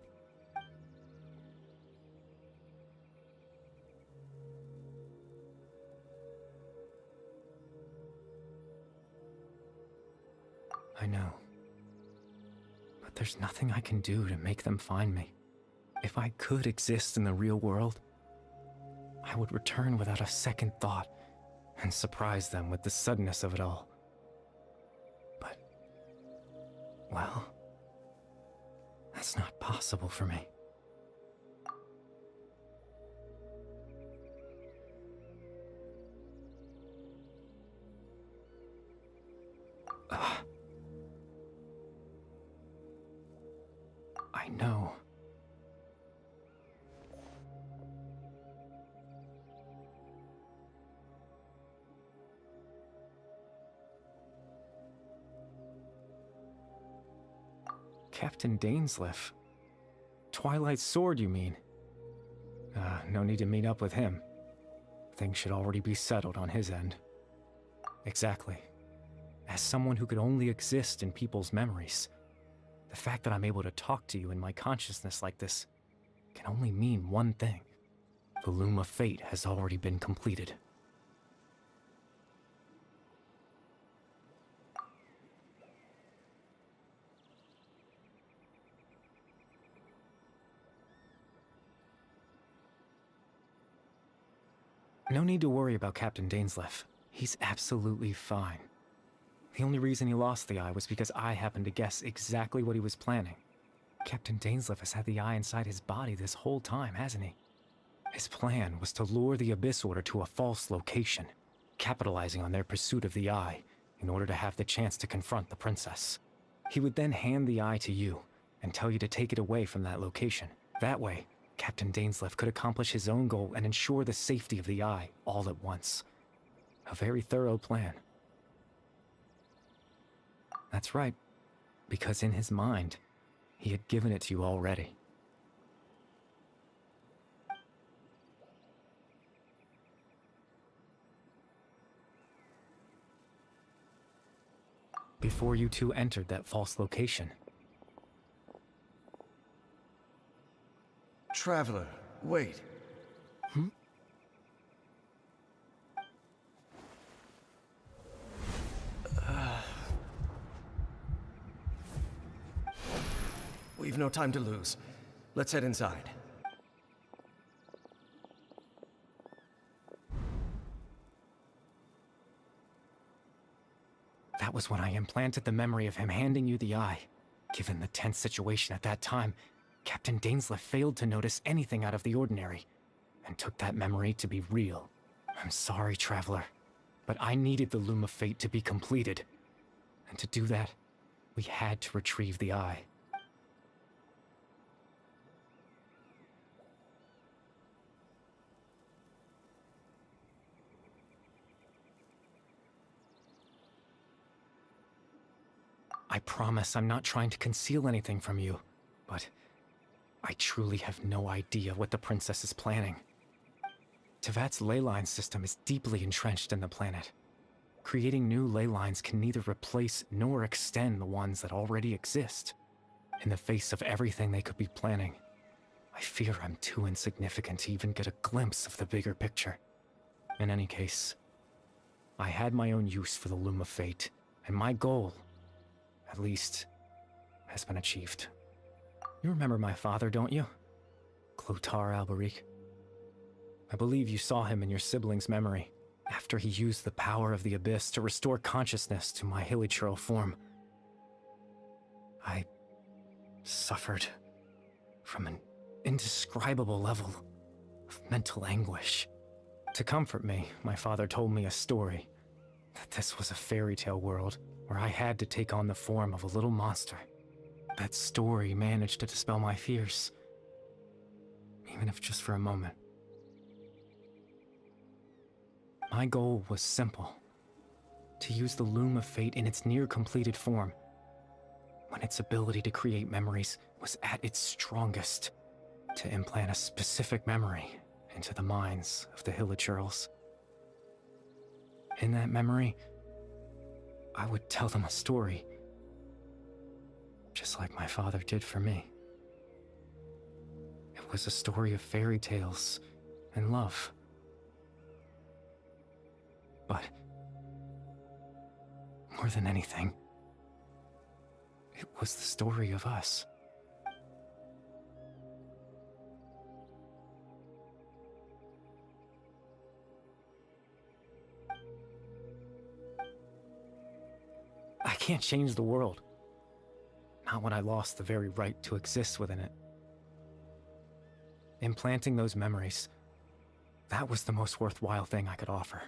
I know. But there's nothing I can do to make them find me. If I could exist in the real world, I would return without a second thought and surprise them with the suddenness of it all. But, well, that's not possible for me. I know. Captain Dainsleif. Twilight Sword, you mean? No need to meet up with him. Things should already be settled on his end. Exactly. As someone who could only exist in people's memories, the fact that I'm able to talk to you in my consciousness like this can only mean one thing. The Loom of Fate has already been completed. No need to worry about Captain Dainsleif. He's absolutely fine. The only reason he lost the eye was because I happened to guess exactly what he was planning. Captain Dainsleif has had the eye inside his body this whole time, hasn't he? His plan was to lure the Abyss Order to a false location, capitalizing on their pursuit of the eye in order to have the chance to confront the princess. He would then hand the eye to you and tell you to take it away from that location. That way, Captain Dainsleif could accomplish his own goal and ensure the safety of the eye all at once. A very thorough plan. That's right, because in his mind, he had given it to you already. Before you two entered that false location. Traveler, wait. We've no time to lose. Let's head inside. That was when I implanted the memory of him handing you the eye. Given the tense situation at that time, Captain Dainsleif failed to notice anything out of the ordinary, and took that memory to be real. I'm sorry, Traveler, but I needed the Loom of Fate to be completed. And to do that, we had to retrieve the eye. I promise I'm not trying to conceal anything from you, but I truly have no idea what the princess is planning. Tevat's ley line system is deeply entrenched in the planet. Creating new ley lines can neither replace nor extend the ones that already exist. In the face of everything they could be planning, I fear I'm too insignificant to even get a glimpse of the bigger picture. In any case, I had my own use for the Loom of Fate, and my goal, at least, has been achieved. You remember my father, don't you? Clotar Alberic. I believe you saw him in your sibling's memory, after he used the power of the Abyss to restore consciousness to my hilichurl form. I suffered from an indescribable level of mental anguish. To comfort me, my father told me a story, that this was a fairy tale world where I had to take on the form of a little monster. That story managed to dispel my fears, even if just for a moment. My goal was simple: to use the Loom of Fate in its near-completed form, when its ability to create memories was at its strongest, to implant a specific memory into the minds of the hilichurls. In that memory, I would tell them a story, just like my father did for me. It was a story of fairy tales and love. But more than anything, it was the story of us. I can't change the world. Not when I lost the very right to exist within it. Implanting those memories, that was the most worthwhile thing I could offer.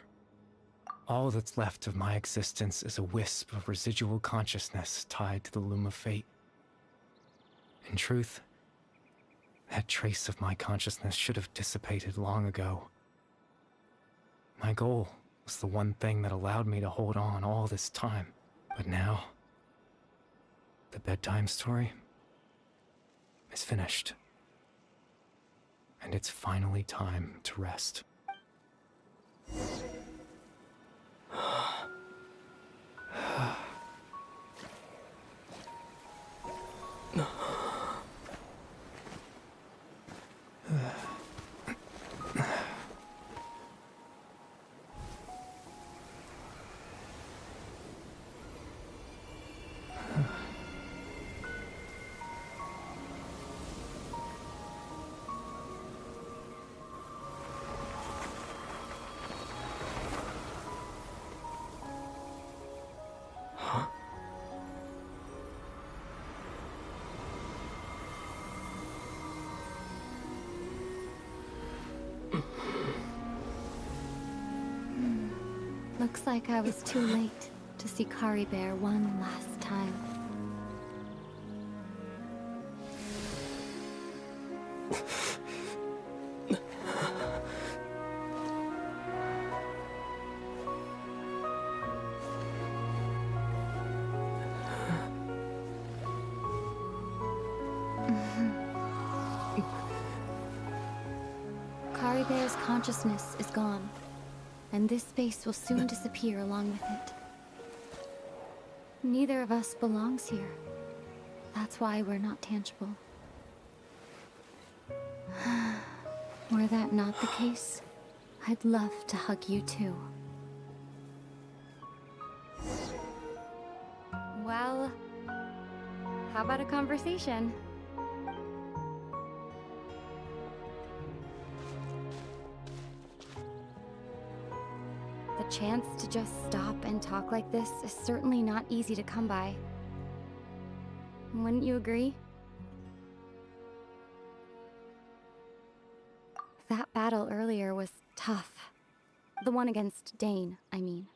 All that's left of my existence is a wisp of residual consciousness tied to the Loom of Fate. In truth, that trace of my consciousness should have dissipated long ago. My goal was the one thing that allowed me to hold on all this time. But now, the bedtime story is finished. and it's finally time to rest. Looks like I was too late to see Kari Bear one last time. Kari Bear's consciousness is gone, and this space will soon disappear along with it. Neither of us belongs here. That's why we're not tangible. Were that not the case, I'd love to hug you too. Well, how about a conversation? The chance to just stop and talk like this is certainly not easy to come by. Wouldn't you agree? That battle earlier was tough. The one against Dane, I mean.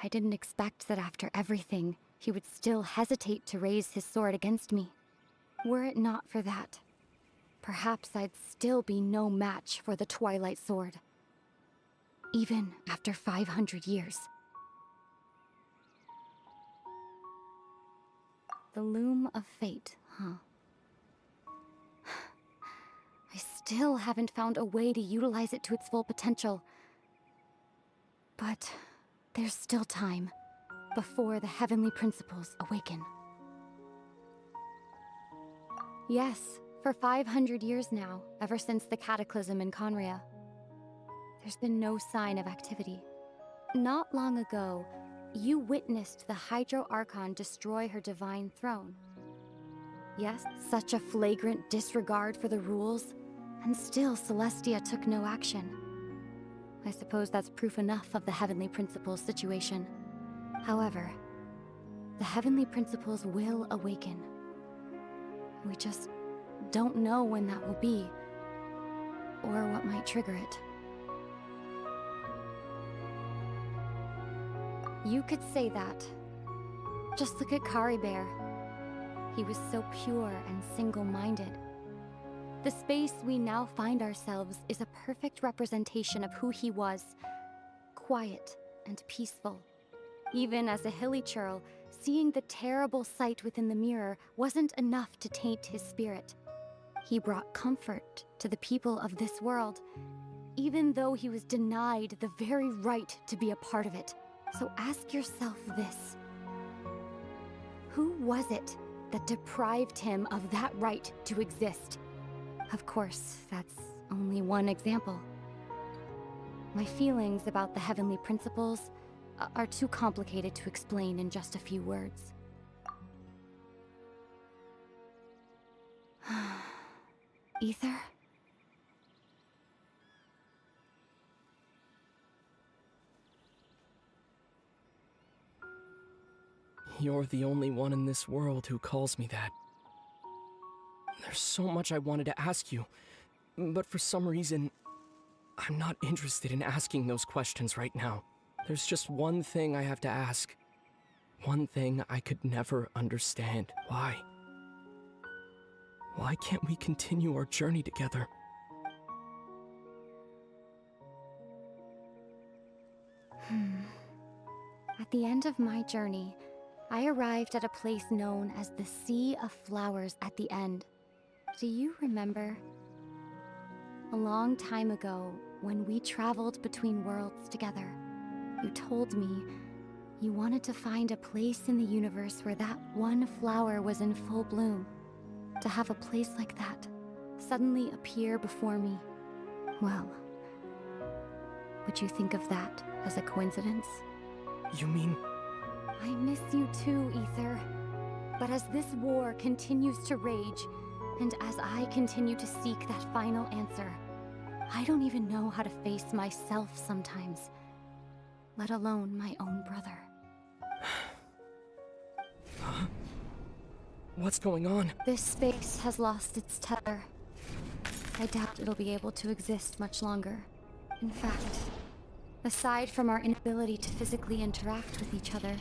I didn't expect that after everything, he would still hesitate to raise his sword against me. Were it not for that, perhaps I'd still be no match for the Twilight Sword. Even after 500 years. The loom of fate, huh? I still haven't found a way to utilize it to its full potential. But there's still time before the heavenly principles awaken. Yes, for 500 years now, ever since the cataclysm in Conria, there's been no sign of activity. Not long ago, you witnessed the Hydro Archon destroy her divine throne. Yes, such a flagrant disregard for the rules, and still Celestia took no action. I suppose that's proof enough of the Heavenly Principles situation. However, the Heavenly Principles will awaken. We just don't know when that will be, or what might trigger it. You could say that. Just look at Kari Bear. He was so pure and single-minded. The space we now find ourselves is a perfect representation of who he was. Quiet and peaceful. Even as a hilly churl, seeing the terrible sight within the mirror wasn't enough to taint his spirit. He brought comfort to the people of this world, even though he was denied the very right to be a part of it. So ask yourself this. Who was it that deprived him of that right to exist? Of course, that's only one example. My feelings about the Heavenly Principles are too complicated to explain in just a few words. Ether? You're the only one in this world who calls me that. There's so much I wanted to ask you, but for some reason, I'm not interested in asking those questions right now. There's just one thing I have to ask. One thing I could never understand. Why? Why can't we continue our journey together? At the end of my journey, I arrived at a place known as the Sea of Flowers at the End. Do you remember? A long time ago, when we traveled between worlds together, you told me you wanted to find a place in the universe where that one flower was in full bloom. To have a place like that suddenly appear before me, well, would you think of that as a coincidence? You mean... I miss you too, Ether. But as this war continues to rage, and as I continue to seek that final answer, I don't even know how to face myself sometimes, let alone my own brother. What's going on? This space has lost its tether. I doubt it'll be able to exist much longer. In fact, aside from our inability to physically interact with each other,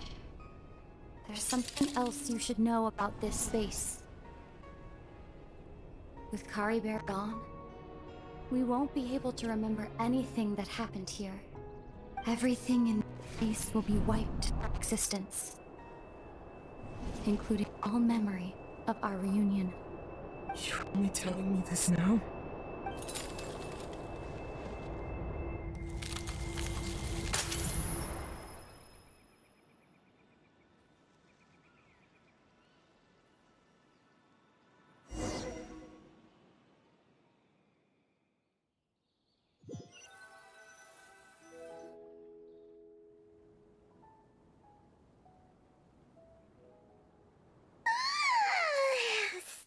there's something else you should know about this space. With Kari Bear gone, we won't be able to remember anything that happened here. Everything in this space will be wiped from existence, including all memory of our reunion. You're only telling me this now?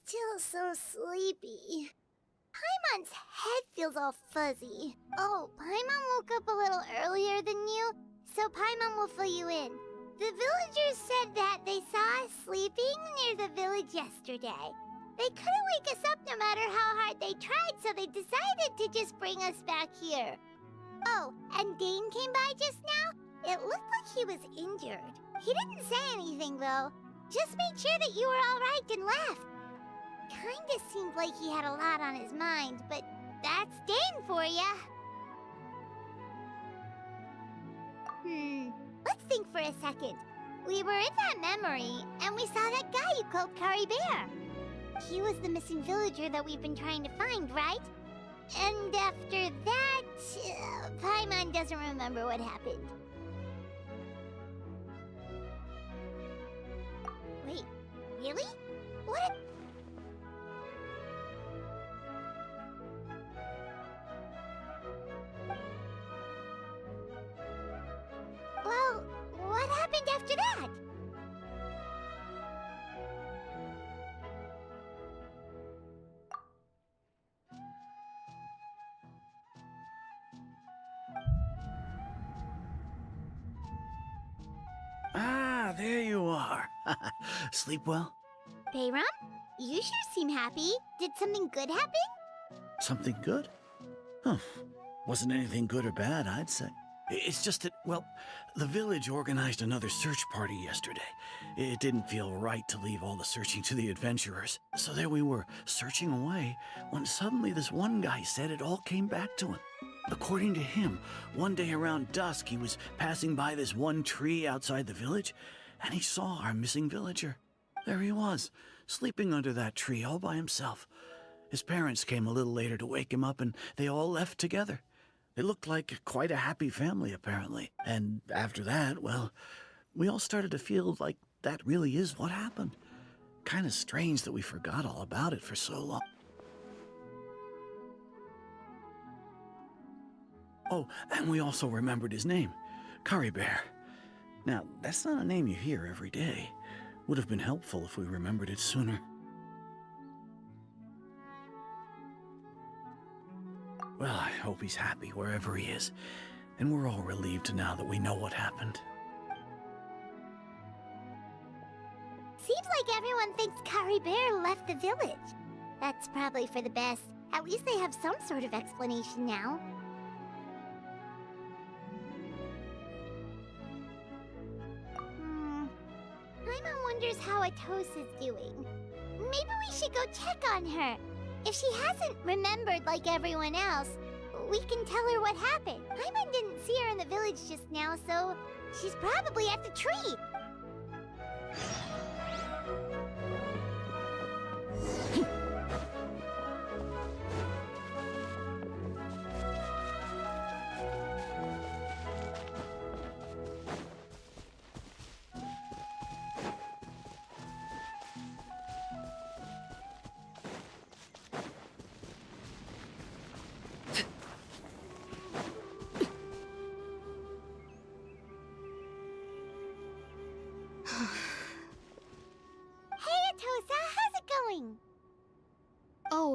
Still so sleepy. Paimon's head feels all fuzzy. Oh, Paimon woke up a little earlier than you, so Paimon will fill you in. The villagers said that they saw us sleeping near the village yesterday. They couldn't wake us up no matter how hard they tried, so they decided to just bring us back here. Oh, and Dane came by just now. It looked like he was injured. He didn't say anything, though. Just made sure that you were all right and left. Kinda seemed like he had a lot on his mind, but that's Dane for ya. Let's think for a second. We were in that memory, and we saw that guy you called Kari Bear. He was the missing villager that we've been trying to find, right? And after that, Paimon doesn't remember what happened. Wait, really? What? Well, what happened after that? Ah, there you are. Sleep well? Bayram? You sure seem happy. Did something good happen? Something good? Huh. Wasn't anything good or bad, I'd say. It's just that, well, the village organized another search party yesterday. It didn't feel right to leave all the searching to the adventurers. So there we were, searching away, when suddenly this one guy said it all came back to him. According to him, one day around dusk, he was passing by this one tree outside the village, and he saw our missing villager. There he was, sleeping under that tree all by himself. His parents came a little later to wake him up, and they all left together. It looked like quite a happy family, apparently. And after that, well, we all started to feel like that really is what happened. Kind of strange that we forgot all about it for so long. Oh, and we also remembered his name, Kari Bear. Now, that's not a name you hear every day. Would have been helpful if we remembered it sooner. Well, I hope he's happy wherever he is, and we're all relieved now that we know what happened. Seems like everyone thinks Kari Bear left the village. That's probably for the best. At least they have some sort of explanation now. Paimon wonders how Atos is doing. Maybe we should go check on her. If she hasn't remembered like everyone else, we can tell her what happened. Paimon didn't see her in the village just now, so she's probably at the tree.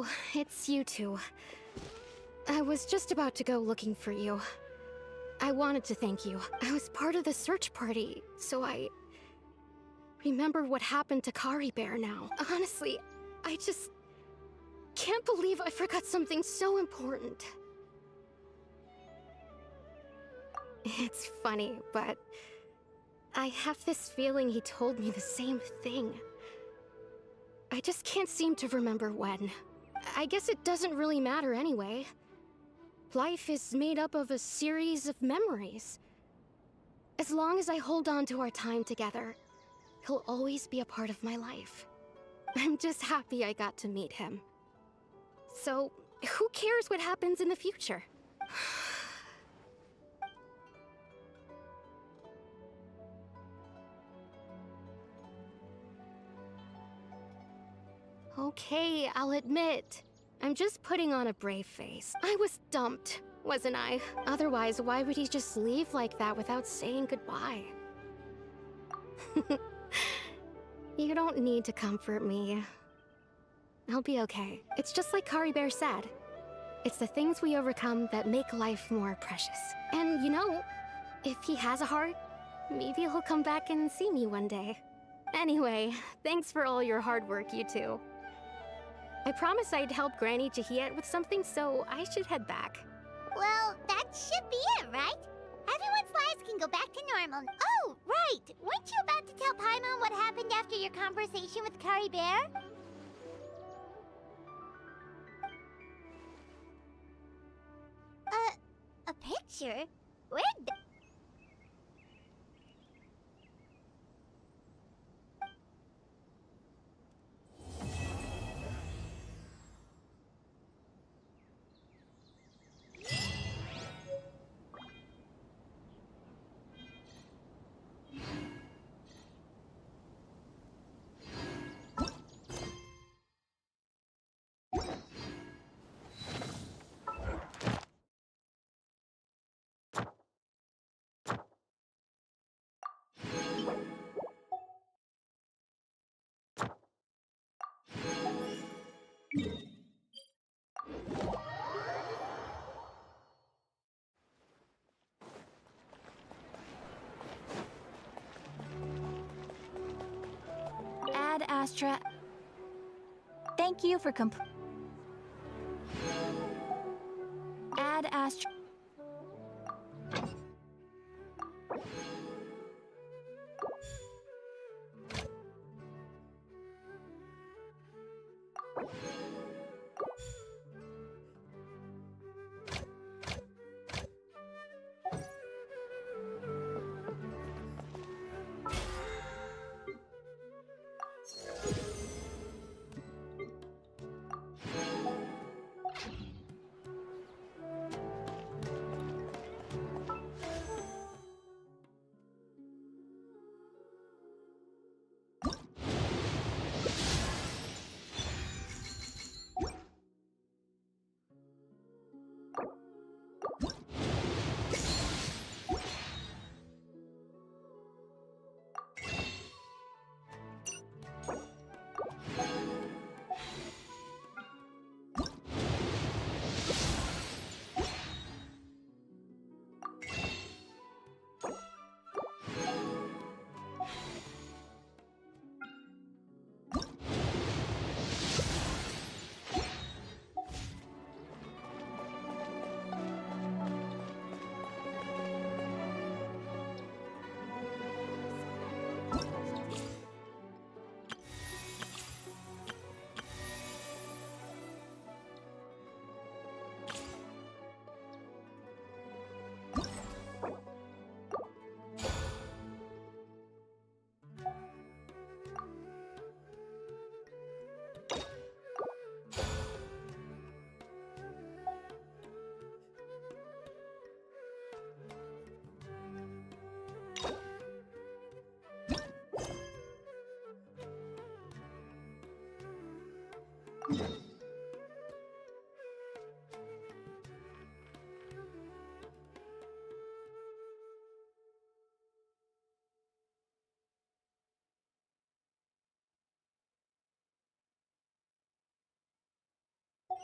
Oh, it's you two. I was just about to go looking for you. I wanted to thank you. I was part of the search party, so I remember what happened to Kari Bear now. Honestly, I just can't believe I forgot something so important. It's funny, but I have this feeling he told me the same thing. I just can't seem to remember when. I guess it doesn't really matter anyway. Life is made up of a series of memories. As long as I hold on to our time together, he'll always be a part of my life. I'm just happy I got to meet him. So, who cares what happens in the future? Okay, I'll admit. I'm just putting on a brave face. I was dumped, wasn't I? Otherwise, why would he just leave like that without saying goodbye? You don't need to comfort me. I'll be okay. It's just like Kari Bear said. It's the things we overcome that make life more precious. And you know, if he has a heart, maybe he'll come back and see me one day. Anyway, thanks for all your hard work, you two. I promised I'd help Granny Jahiet with something, so I should head back. Well, that should be it, right? Everyone's lives can go back to normal. Oh, right! Weren't you about to tell Paimon what happened after your conversation with Kari Bear? A picture? Where'd the... Ad Astra. Thank you for Ad Astra.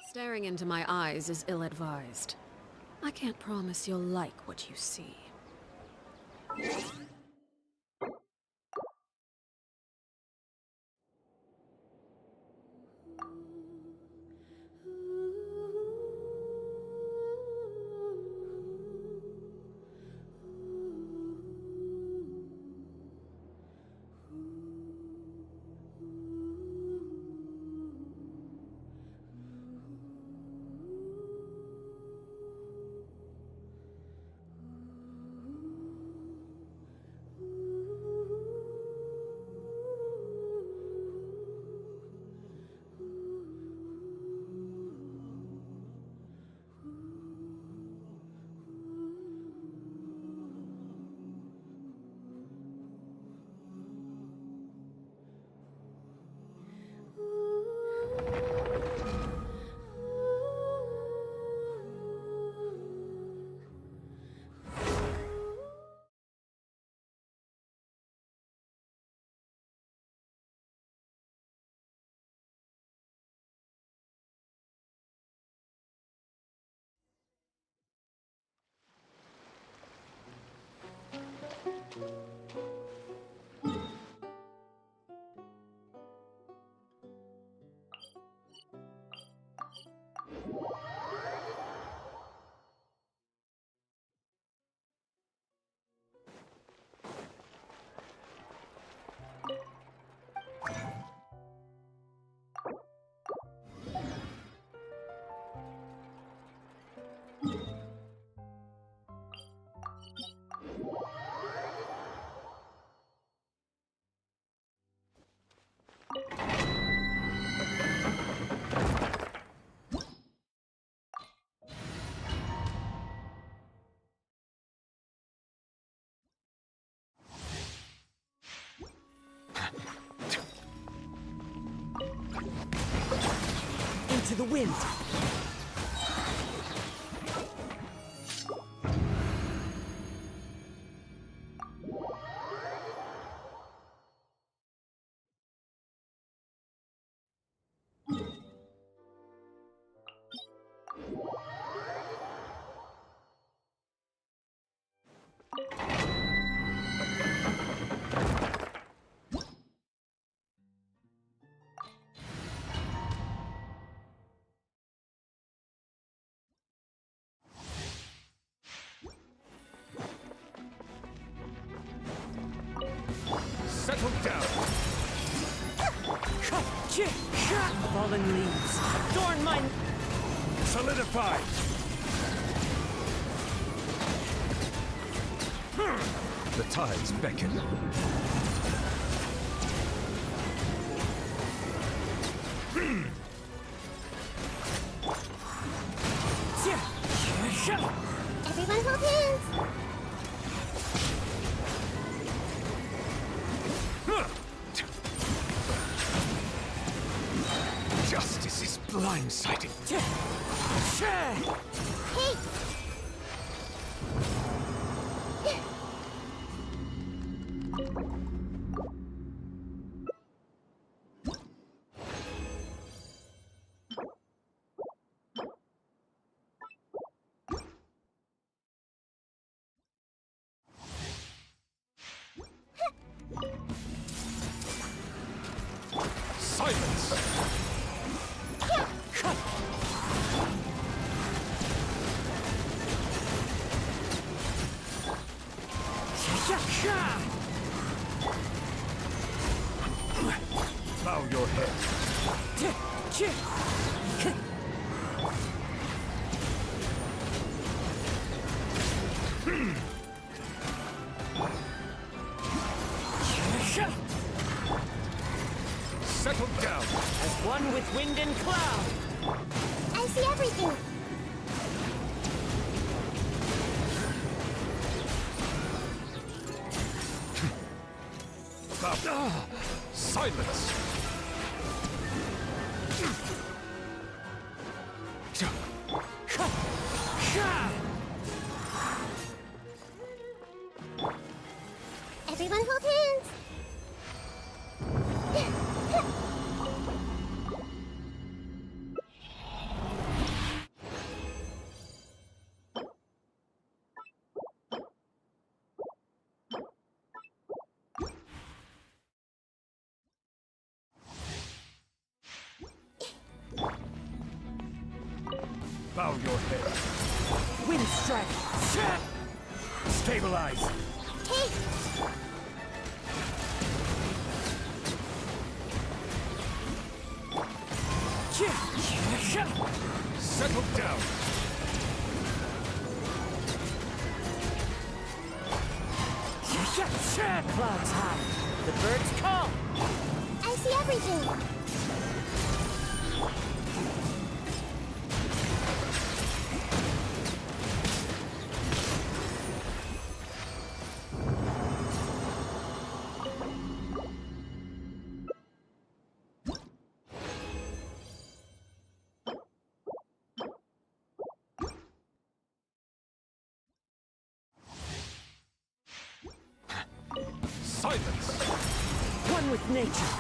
Staring into my eyes is ill-advised. I can't promise you'll like what you see. Into the wind! Settle down! Fallen leaves. Adorn my... Solidify! The tides beckon. Everyone hold hands! Justice is blindsided. Hey! Silence! Bow your head. Settle down. As one with wind and cloud. I see everything! Silence. Everyone hold hands! Bow your head. Wind strike! Stabilize! Hey! Settle down! Clouds high. The birds call. I see everything! Silence! One with nature.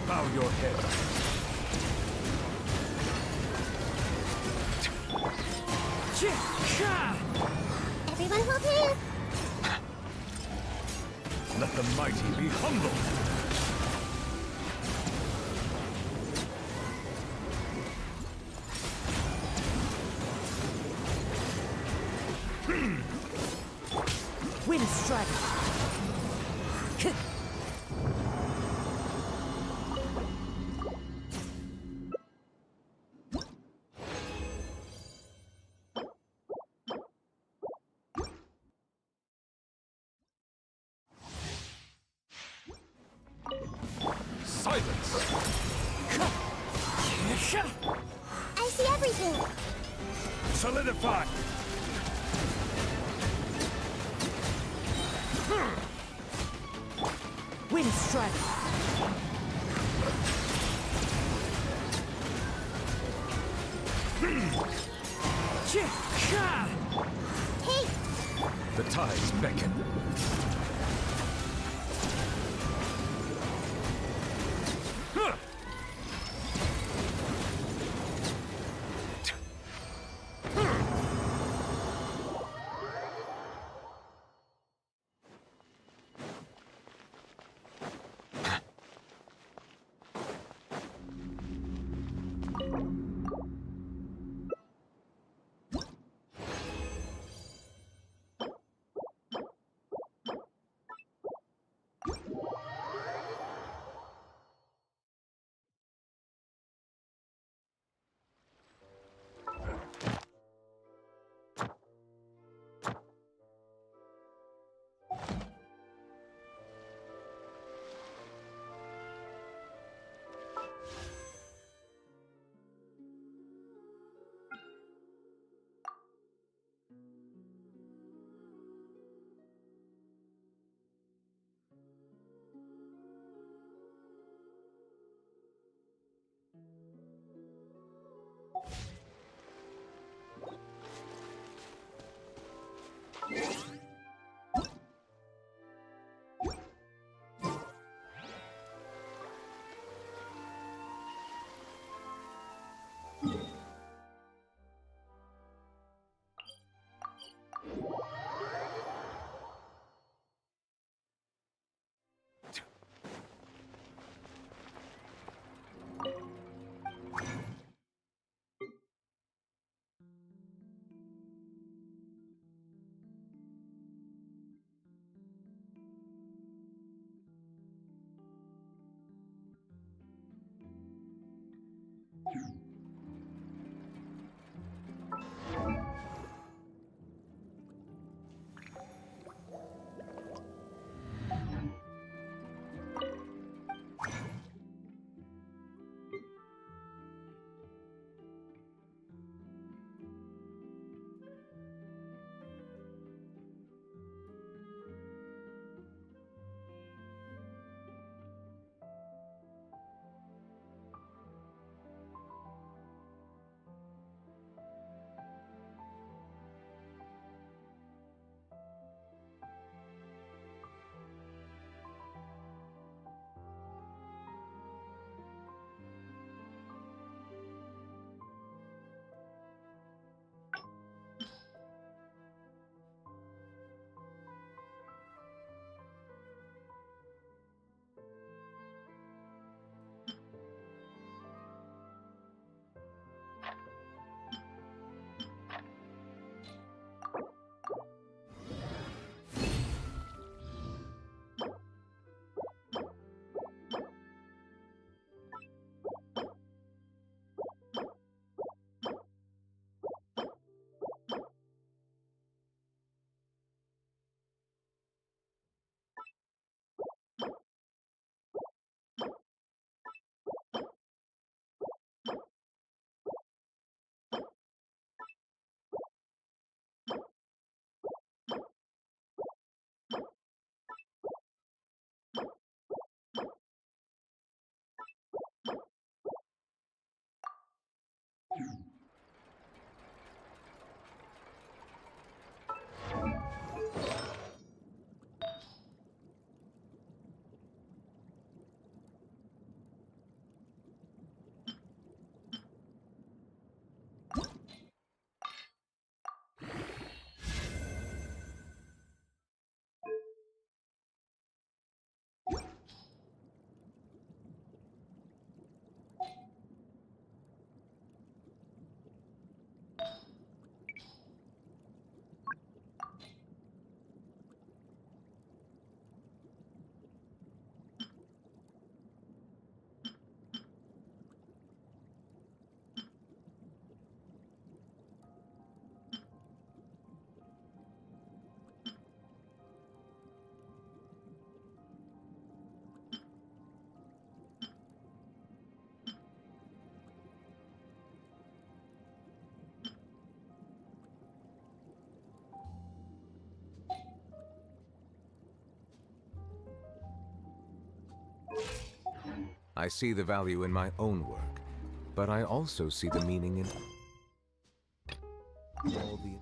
Bow your head. Everyone hold hands! Let the mighty be humble. Wind strike. Silence! I see everything! Solidify! Wind strike. Hey! The tides beckon. I see the value in my own work, but I also see the meaning in all the...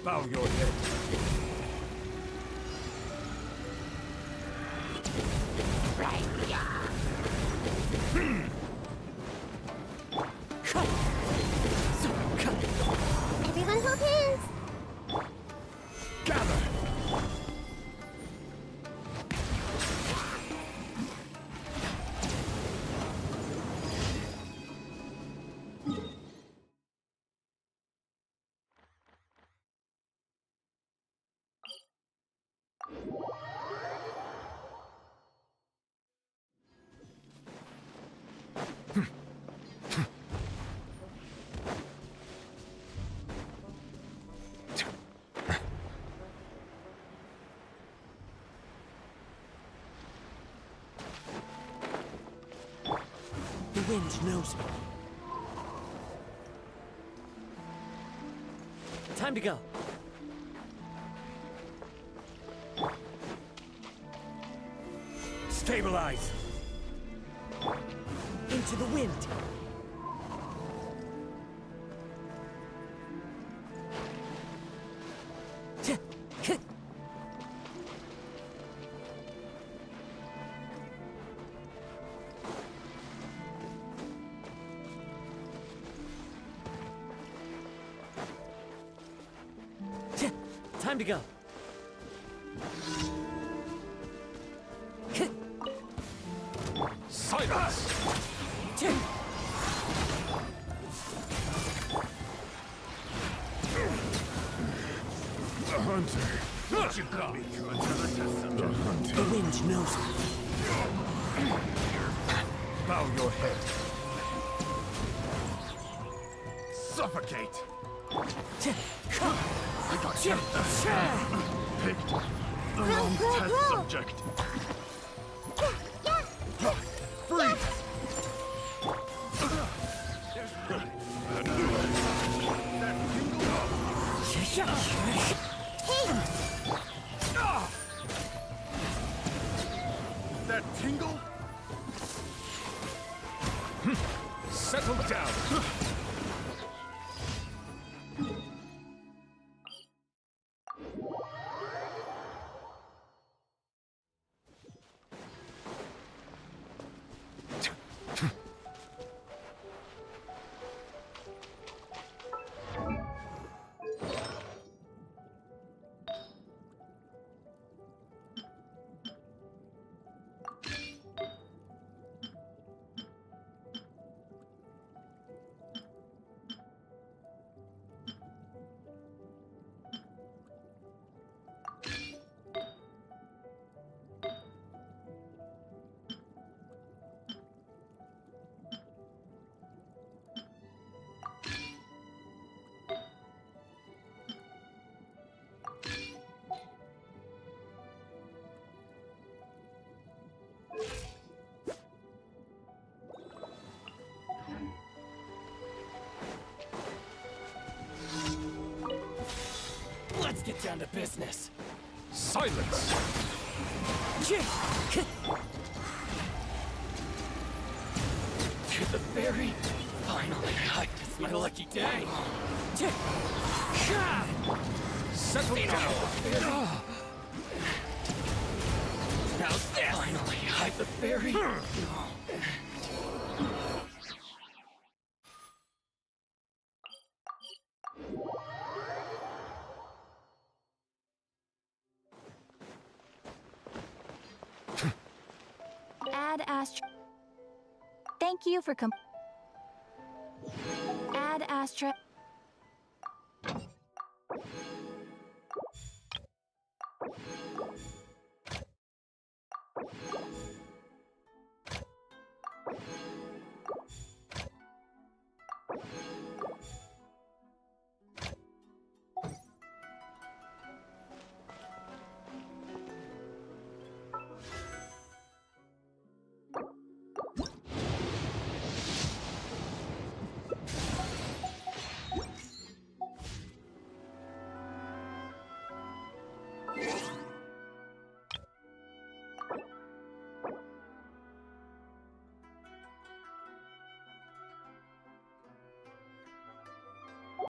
Bow your head. Everyone hold hands! Gather! The wind knows me. Time to go. Stabilize! Into the wind. Time to go. Silence! The hunter. What you got? The hunter. The wind knows me. Bow your head. Suffocate! I got you. Picked the wrong test subject. Freeze! That tingle? Settle down. down to business. Silence! To the ferry. Finally, it's my lucky day. Settle down! How's this? Finally, hide the ferry. Ad Astra. Thank you for Ad Astra.